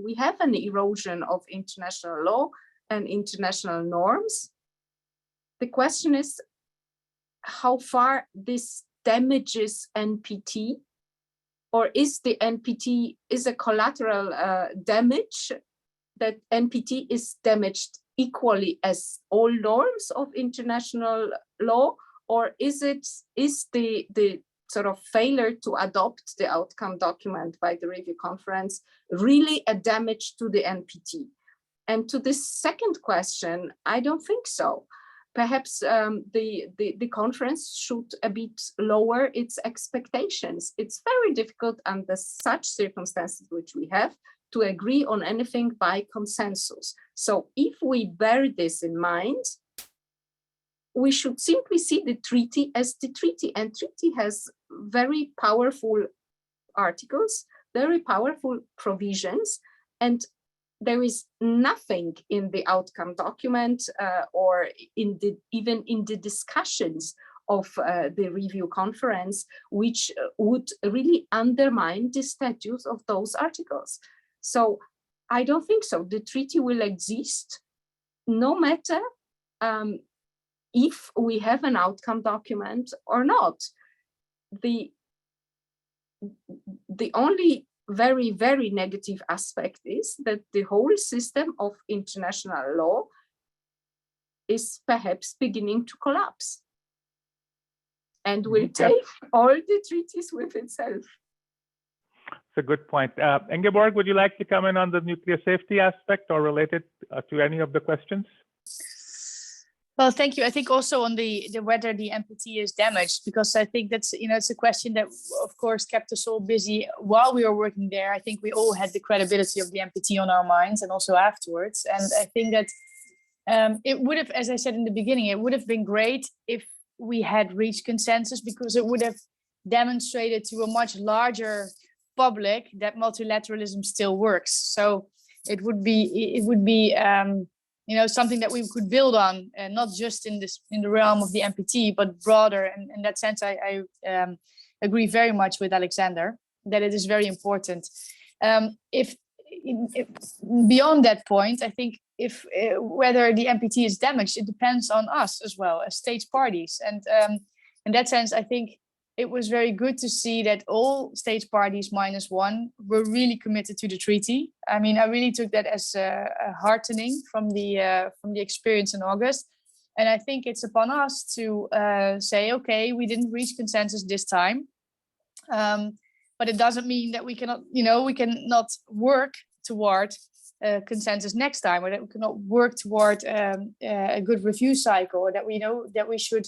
we have an erosion of international law and international norms. The question is how far this damages NPT, or is the NPT a collateral damage, that NPT is damaged equally as all norms of international law, or is the sort of failure to adopt the outcome document by the review conference really a damage to the NPT? And to this second question, I don't think so. Perhaps the conference should a bit lower its expectations. It's very difficult under such circumstances which we have to agree on anything by consensus. So if we bear this in mind, we should simply see the treaty as the treaty, and treaty has very powerful articles, very powerful provisions, and there is nothing in the outcome document or even in the discussions of the review conference which would really undermine the status of those articles. So I don't think so. The treaty will exist no matter if we have an outcome document or not. The only very, very negative aspect is that the whole system of international law is perhaps beginning to collapse and will take all the treaties with itself. It's a good point. Ingeborg, would you like to comment on the nuclear safety aspect or related to any of the questions? Well, thank you. I think also on the whether the NPT is damaged, because I think that's, it's a question that, of course, kept us all busy while we were working there. I think we all had the credibility of the NPT on our minds and also afterwards. And I think that it would have, as I said in the beginning, it would have been great if we had reached consensus, because it would have demonstrated to a much larger public that multilateralism still works. So it would be something that we could build on, and not just in the realm of the NPT, but broader. And in that sense, I agree very much with Alexander that it is very important. If beyond that point, I think if whether the NPT is damaged, it depends on us as well as states parties. And in that sense, I think it was very good to see that all states parties minus one were really committed to the treaty. I mean, I really took that as a heartening from the experience in August. And I think it's upon us to say, okay, we didn't reach consensus this time, but it doesn't mean that we cannot, we cannot work toward consensus next time, or that we cannot work toward a good review cycle, or that we know that we should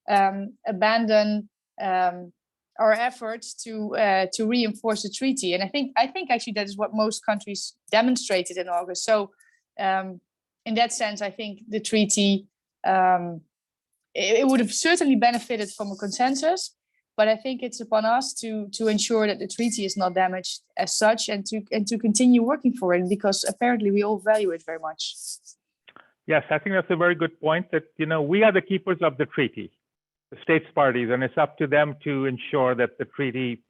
abandon our efforts to reinforce the treaty. And I think actually that is what most countries demonstrated in August. So in that sense, I think the treaty, it would have certainly benefited from a consensus, but I think it's upon us to ensure that the treaty is not damaged as such, and to continue working for it, because apparently we all value it very much. Yes, I think that's a very good point, that we are the keepers of the treaty, the states parties, and it's up to them to ensure that the treaty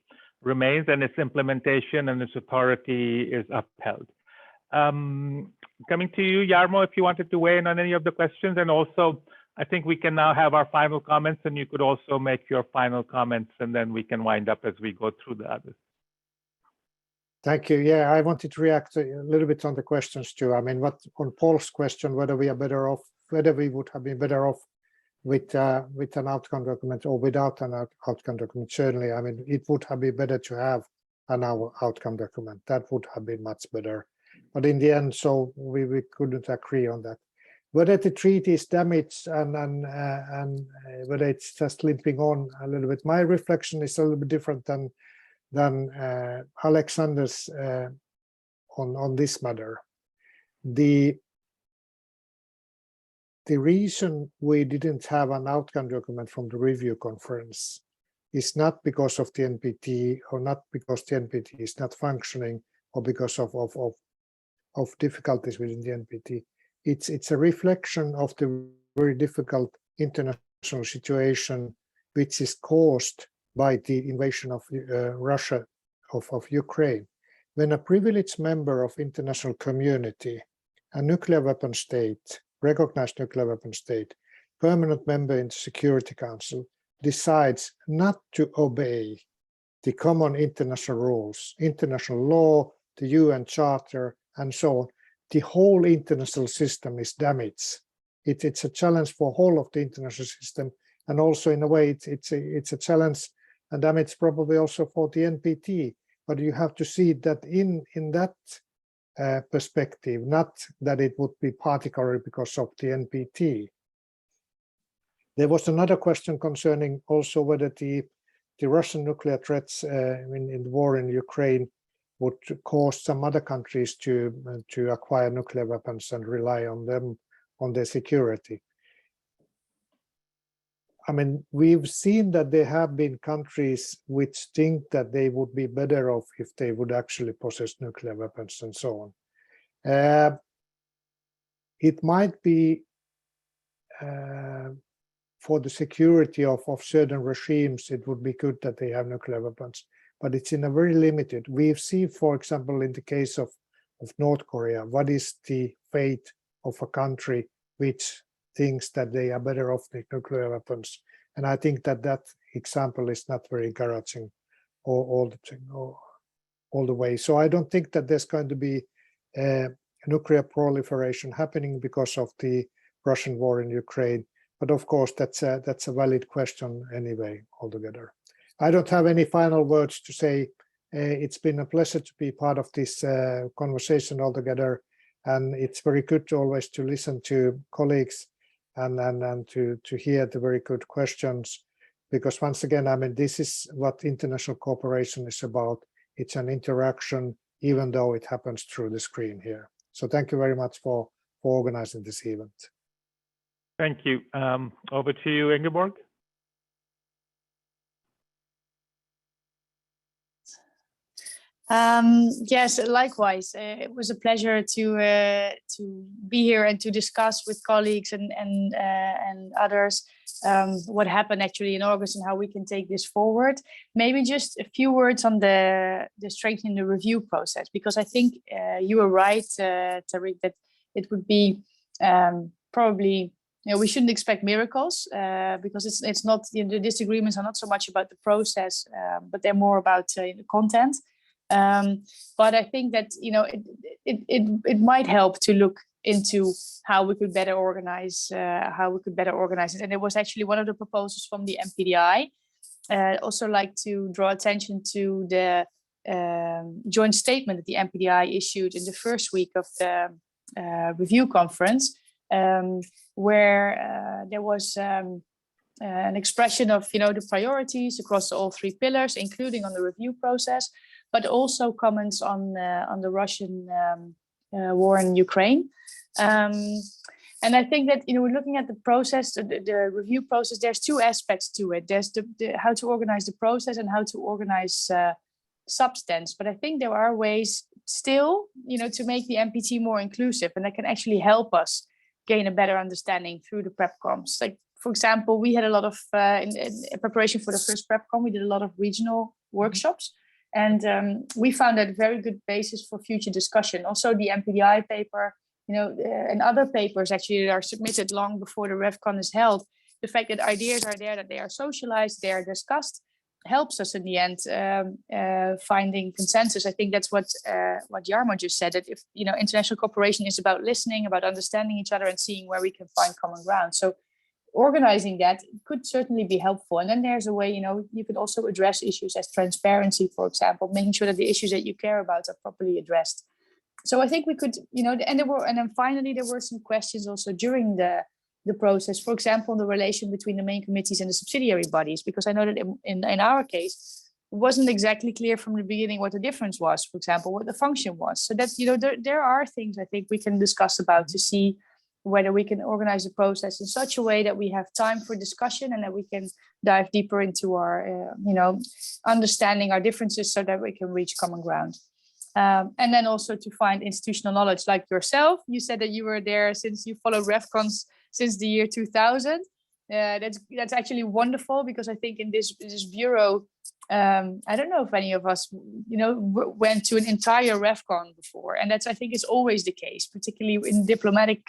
remains and its implementation and its authority is upheld. Coming to you, Jarmo, if you wanted to weigh in on any of the questions, and also I think we can now have our final comments, and you could also make your final comments, and then we can wind up as we go through the others. Thank you. Yeah, I wanted to react a little bit on the questions too. I mean, on Paul's question, whether we are better off, whether we would have been better off with an outcome document or without an outcome document. Certainly, I mean, it would have been better to have an outcome document. That would have been much better. But in the end, so we couldn't agree on that. Whether the treaty is damaged and whether it's just limping on a little bit, my reflection is a little bit different than Alexander's on this matter. The reason we didn't have an outcome document from the review conference is not because of the NPT, or not because the NPT is not functioning, or because of difficulties within the NPT. It's a reflection of the very difficult international situation which is caused by the invasion of Russia of Ukraine. When a privileged member of international community, a nuclear weapon state, recognized nuclear weapon state, permanent member in the Security Council, decides not to obey the common international rules, international law, the UN Charter, and so on, the whole international system is damaged. It's a challenge for whole of the international system, and also in a way it's a challenge and damage probably also for the NPT. But you have to see that in that perspective, not that it would be particularly because of the NPT. There was another question concerning also whether the Russian nuclear threats in the war in Ukraine would cause some other countries to acquire nuclear weapons and rely on them, on their security. I mean, we've seen that there have been countries which think that they would be better off if they would actually possess nuclear weapons and so on. It might be for the security of certain regimes, it would be good that they have nuclear weapons, but it's in a very limited. We've seen, for example, in the case of North Korea, what is the fate of a country which thinks that they are better off with nuclear weapons. And I think that that example is not very encouraging all the way. So I don't think that there's going to be nuclear proliferation happening because of the Russian war in Ukraine. But of course, that's a valid question anyway, altogether. I don't have any final words to say. It's been a pleasure to be part of this conversation altogether. And it's very good always to listen to colleagues and to hear the very good questions. Because once again, I mean, this is what international cooperation is about. It's an interaction, even though it happens through the screen here. So thank you very much for organizing this event. Thank you. Over to you, Ingeborg. Yes, likewise. It was a pleasure to be here and to discuss with colleagues and others what happened actually in August and how we can take this forward. Maybe just a few words on the strengthening the review process, because I think you were right, Tariq, that it would be probably, we shouldn't expect miracles because it's not, the disagreements are not so much about the process, but they're more about the content. But I think that it might help to look into how we could better organize it. And it was actually one of the proposals from the MPDI. I'd also like to draw attention to the joint statement that the MPDI issued in the first week of the review conference, where there was an expression of the priorities across all three pillars, including on the review process, but also comments on the Russian war in Ukraine. And I think that we're looking at the process, the review process. There's two aspects to it. There's the how to organize the process and how to organize substance. But I think there are ways still, to make the NPT more inclusive, and that can actually help us gain a better understanding through the PrepComs. Like, for example, we had a lot of in preparation for the first PrepCom, we did a lot of regional workshops. And we found that a very good basis for future discussion. Also, the MPDI paper, and other papers actually that are submitted long before the RevCon is held. The fact that ideas are there, that they are socialized, they are discussed, helps us in the end finding consensus. I think that's what Jarmo just said. That if international cooperation is about listening, about understanding each other, and seeing where we can find common ground. So organizing that could certainly be helpful. And then there's a way, you could also address issues as transparency, for example, making sure that the issues that you care about are properly addressed. So I think we could, and then finally, there were some questions also during the process, for example, the relation between the main committees and the subsidiary bodies, because I know that in our case, it wasn't exactly clear from the beginning what the difference was, for example, what the function was. So that's, there are things I think we can discuss about to see whether we can organize the process in such a way that we have time for discussion and that we can dive deeper into our, understanding our differences so that we can reach common ground. And then also to find institutional knowledge like yourself. You said that you were there since you followed RevCons since the year 2000. That's actually wonderful, because I think in this bureau, I don't know if any of us, went to an entire RevCon before. And I think is always the case, particularly in diplomatic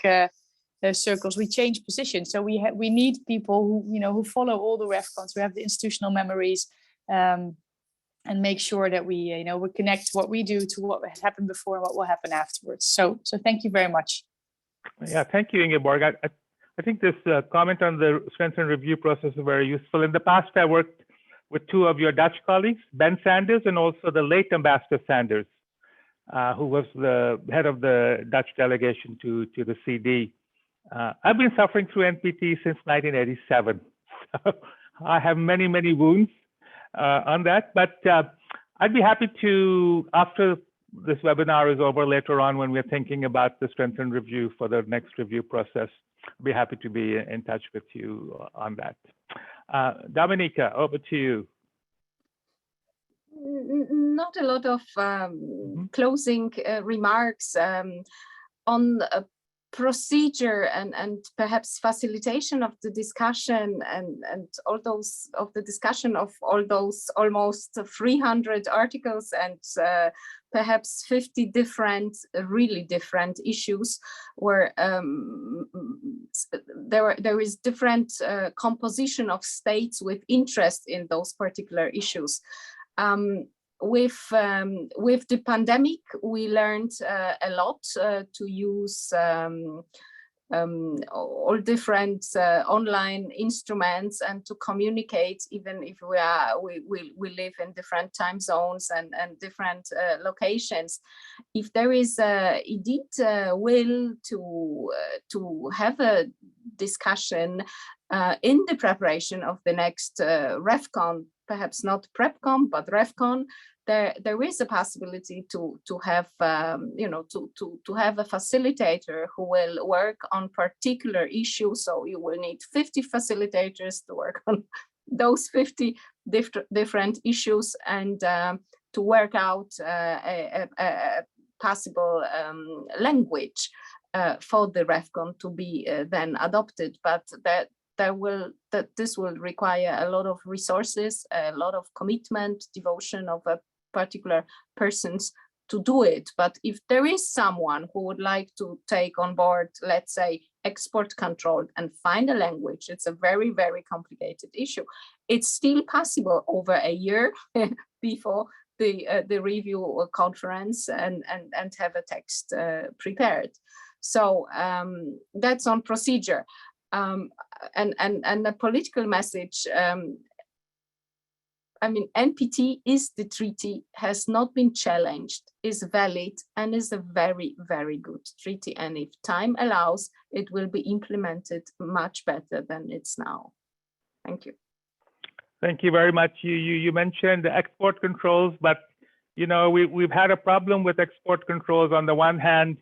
circles. We change positions, so we need people who follow all the RevCons, who have the institutional memories, and make sure that we connect what we do to what has happened before and what will happen afterwards. So thank you very much. Yeah, thank you, Ingeborg. I think this comment on the strengthened review process is very useful. In the past, I worked with two of your Dutch colleagues, Ben Sanders and also the late Ambassador Sanders, who was the head of the Dutch delegation to the CD. I've been suffering through NPT since 1987. So I have many, many wounds on that, but I'd be happy to, after this webinar is over later on, when we're thinking about the strengthened review for the next review process, I'd be happy to be in touch with you on that. Dominika, over to you. Not a lot of closing remarks on procedure and perhaps facilitation of the discussion and all those of the discussion of all those almost 300 articles and perhaps 50 different, really different issues where there is different composition of states with interest in those particular issues. With the pandemic, we learned a lot to use all different online instruments and to communicate, even if we live in different time zones and different locations. If there is indeed will to have a discussion in the preparation of the next RevCon, perhaps not PrepCon, but RevCon, there is a possibility to have to have a facilitator who will work on particular issues. So you will need 50 facilitators to work on those 50 different issues and to work out a possible language for the RevCon to be then adopted, but this will require a lot of resources, a lot of commitment, devotion of a particular persons to do it. But if there is someone who would like to take on board, let's say, export control and find a language, it's a very, very complicated issue. It's still possible over a year before the review conference and have a text prepared. So that's on procedure. And a political message. I mean, NPT is the treaty, has not been challenged, is valid, and is a very, very good treaty. And if time allows, it will be implemented much better than it's now. Thank you. Thank you very much. You mentioned the export controls, but you know we've had a problem with export controls. On the one hand,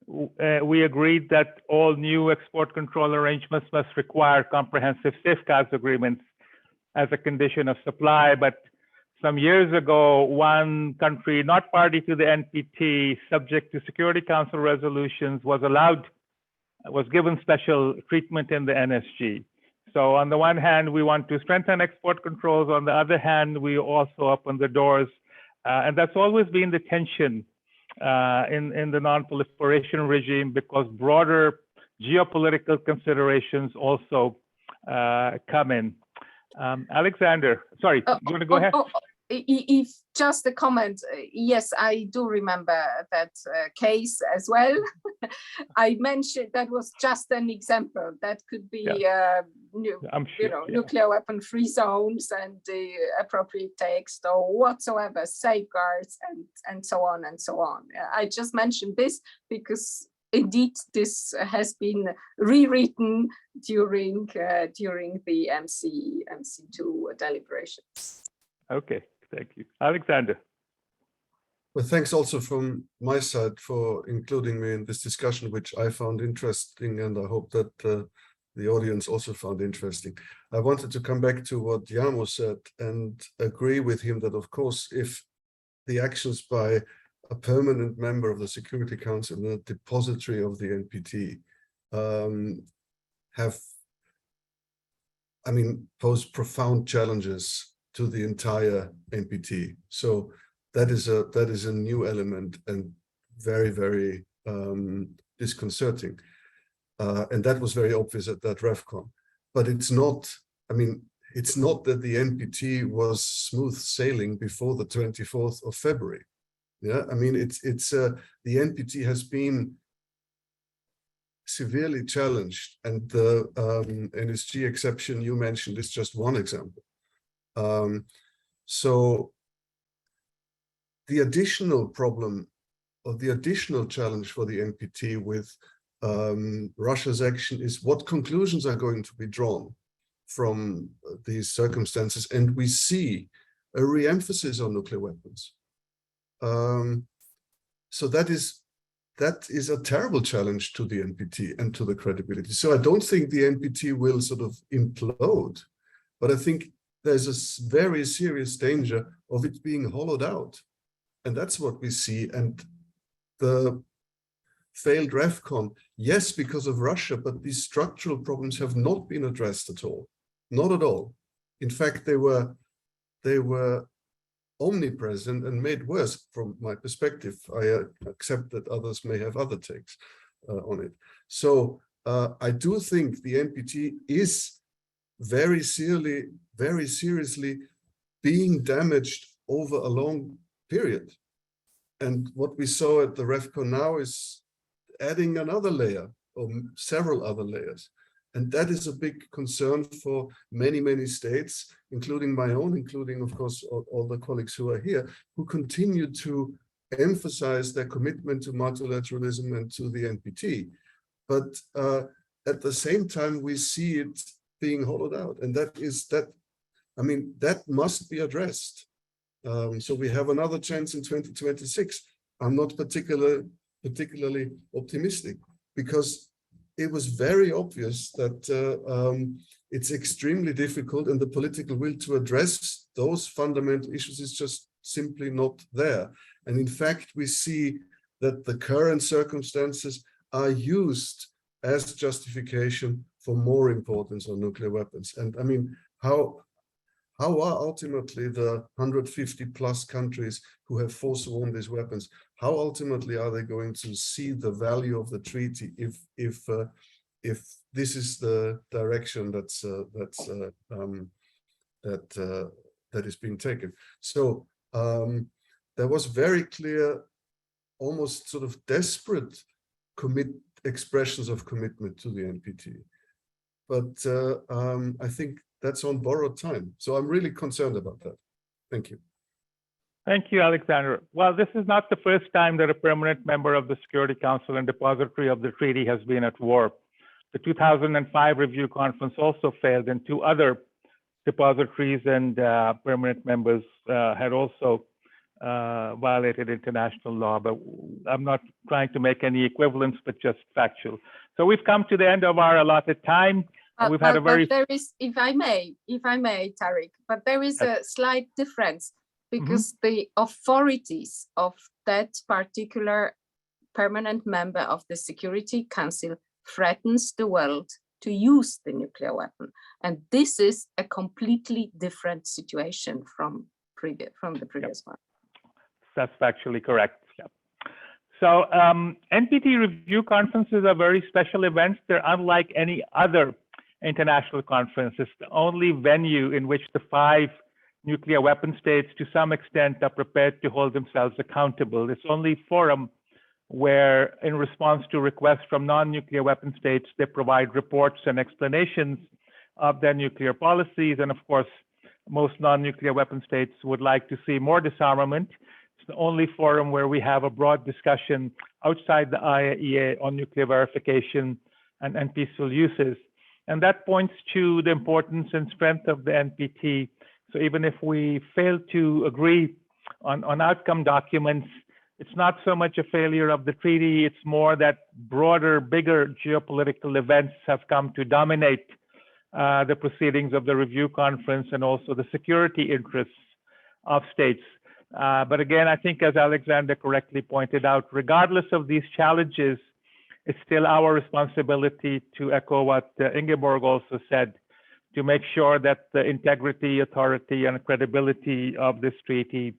we agreed that all new export control arrangements must require comprehensive safeguards agreements as a condition of supply. But some years ago, one country not party to the NPT, subject to Security Council resolutions, was given special treatment in the NSG. So on the one hand, we want to strengthen export controls. On the other hand, we also open the doors. And that's always been the tension in the non-proliferation regime, because broader geopolitical considerations also come in. Alexander, sorry, you want to go ahead? If just a comment, yes, I do remember that case as well. I mentioned that was just an example. That could be, nuclear weapon-free zones and the appropriate text or whatsoever, safeguards and so on and so on. I just mentioned this because indeed this has been rewritten during the MC2 deliberations. Okay. Thank you. Alexander. Well, thanks also from my side for including me in this discussion, which I found interesting, and I hope that the audience also found interesting. I wanted to come back to what Jarmo said and agree with him that, of course, if the actions by a permanent member of the Security Council and the depository of the NPT pose profound challenges to the entire NPT. So that is a new element and very, very disconcerting. And that was very obvious at that RevCon. But it's not, it's not that the NPT was smooth sailing before the 24th of February. Yeah, the NPT has been severely challenged, and the NSG exception you mentioned is just one example. So the additional problem or the additional challenge for the NPT with Russia's action is what conclusions are going to be drawn from these circumstances. And we see a re-emphasis on nuclear weapons. So that is a terrible challenge to the NPT and to the credibility. So I don't think the NPT will sort of implode, but I think there's a very serious danger of it being hollowed out. And that's what we see. And the failed REFCON, yes, because of Russia, but these structural problems have not been addressed at all. Not at all. In fact, they were omnipresent and made worse from my perspective. I accept that others may have other takes on it. So I do think the NPT is very seriously being damaged over a long period. And what we saw at the REFCON now is adding another layer or several other layers. And that is a big concern for many, many states, including my own, including, of course, all the colleagues who are here, who continue to emphasize their commitment to multilateralism and to the NPT. But at the same time, we see it being hollowed out. And that must be addressed. So we have another chance in 2026. I'm not particularly optimistic, because it was very obvious that it's extremely difficult, and the political will to address those fundamental issues is just simply not there. And in fact, we see that the current circumstances are used as justification for more importance on nuclear weapons. And I mean, how are ultimately the 150 plus countries who have forsworn these weapons, how ultimately are they going to see the value of the treaty if this is the direction that is being taken? So there was very clear, almost sort of desperate expressions of commitment to the NPT, but I think that's on borrowed time. So I'm really concerned about that. Thank you. Thank you, Alexander. Well, this is not the first time that a permanent member of the Security Council and depository of the treaty has been at war. The 2005 Review Conference also failed, and two other depositories and permanent members had also violated international law. But I'm not trying to make any equivalence, but just factual. So we've come to the end of our allotted time. We've had a very. But there is, if I may, Tariq, but there is a slight difference, because the authorities of that particular permanent member of the Security Council threatens the world to use the nuclear weapon, and this is a completely different situation from the previous one. That's factually correct. Yep. So NPT Review Conferences are very special events. They're unlike any other international conference. It's the only venue in which the 5 nuclear weapon states, to some extent, are prepared to hold themselves accountable. It's only forum where, in response to requests from non-nuclear weapon states, they provide reports and explanations of their nuclear policies. And of course, most non-nuclear weapon states would like to see more disarmament. It's the only forum where we have a broad discussion outside the IAEA on nuclear verification and peaceful uses. And that points to the importance and strength of the NPT. So even if we fail to agree on outcome documents, it's not so much a failure of the treaty, it's more that broader, bigger geopolitical events have come to dominate the proceedings of the review conference and also the security interests of states. But again, I think, as Alexander correctly pointed out, regardless of these challenges, it's still our responsibility to echo what Ingeborg also said, to make sure that the integrity, authority, and credibility of this treaty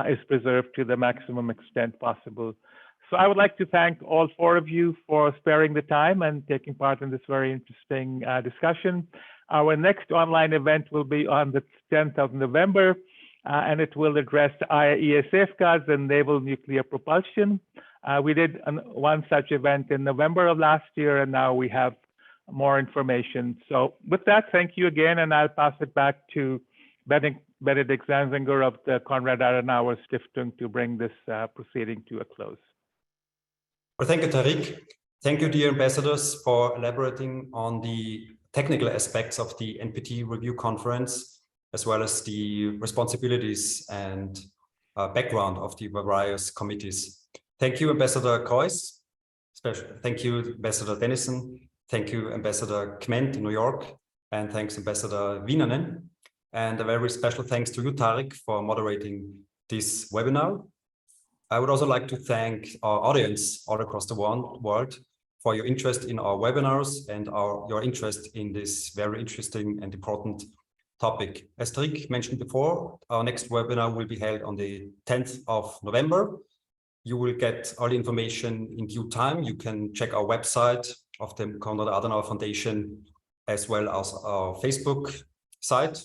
is preserved to the maximum extent possible. So I would like to thank all 4 of you for sparing the time and taking part in this very interesting discussion. Our next online event will be on the 10th of November, and it will address IAEA safeguards and naval nuclear propulsion. We did one such event in November of last year, and now we have more information. So with that, thank you again, and I'll pass it back to Benedikt Zanzinger of the Konrad-Adenauer Stiftung to bring this proceeding to a close. Well, thank you, Tariq. Thank you, dear ambassadors, for elaborating on the technical aspects of the NPT Review Conference, as well as the responsibilities and background of the various committees. Thank you, Ambassador Kreuz. Thank you, Ambassador Dennison. Thank you, Ambassador Kment in New York. And thanks, Ambassador Wienernen. And a very special thanks to you, Tariq, for moderating this webinar. I would also like to thank our audience all across the world for your interest in our webinars and your interest in this very interesting and important topic. As Tariq mentioned before, our next webinar will be held on the 10th of November. You will get all the information in due time. You can check our website of the Konrad-Adenauer-Foundation, as well as our Facebook site.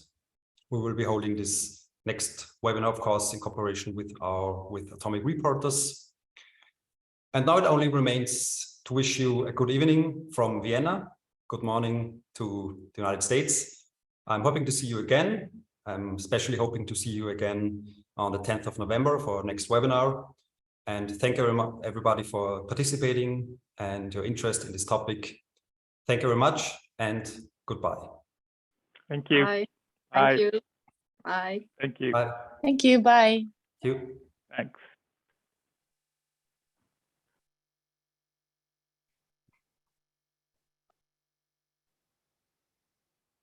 We will be holding this next webinar, of course, in cooperation with Atomic Reporters. And now it only remains to wish you a good evening from Vienna. Good morning to the United States. I'm hoping to see you again. I'm especially hoping to see you again on the 10th of November for our next webinar. And thank you very much, everybody, for participating and your interest in this topic. Thank you very much and goodbye. Thank you. Bye. Bye. Thank you. Bye. Thank you. Bye. Thank you. Bye. Thank you. Thanks.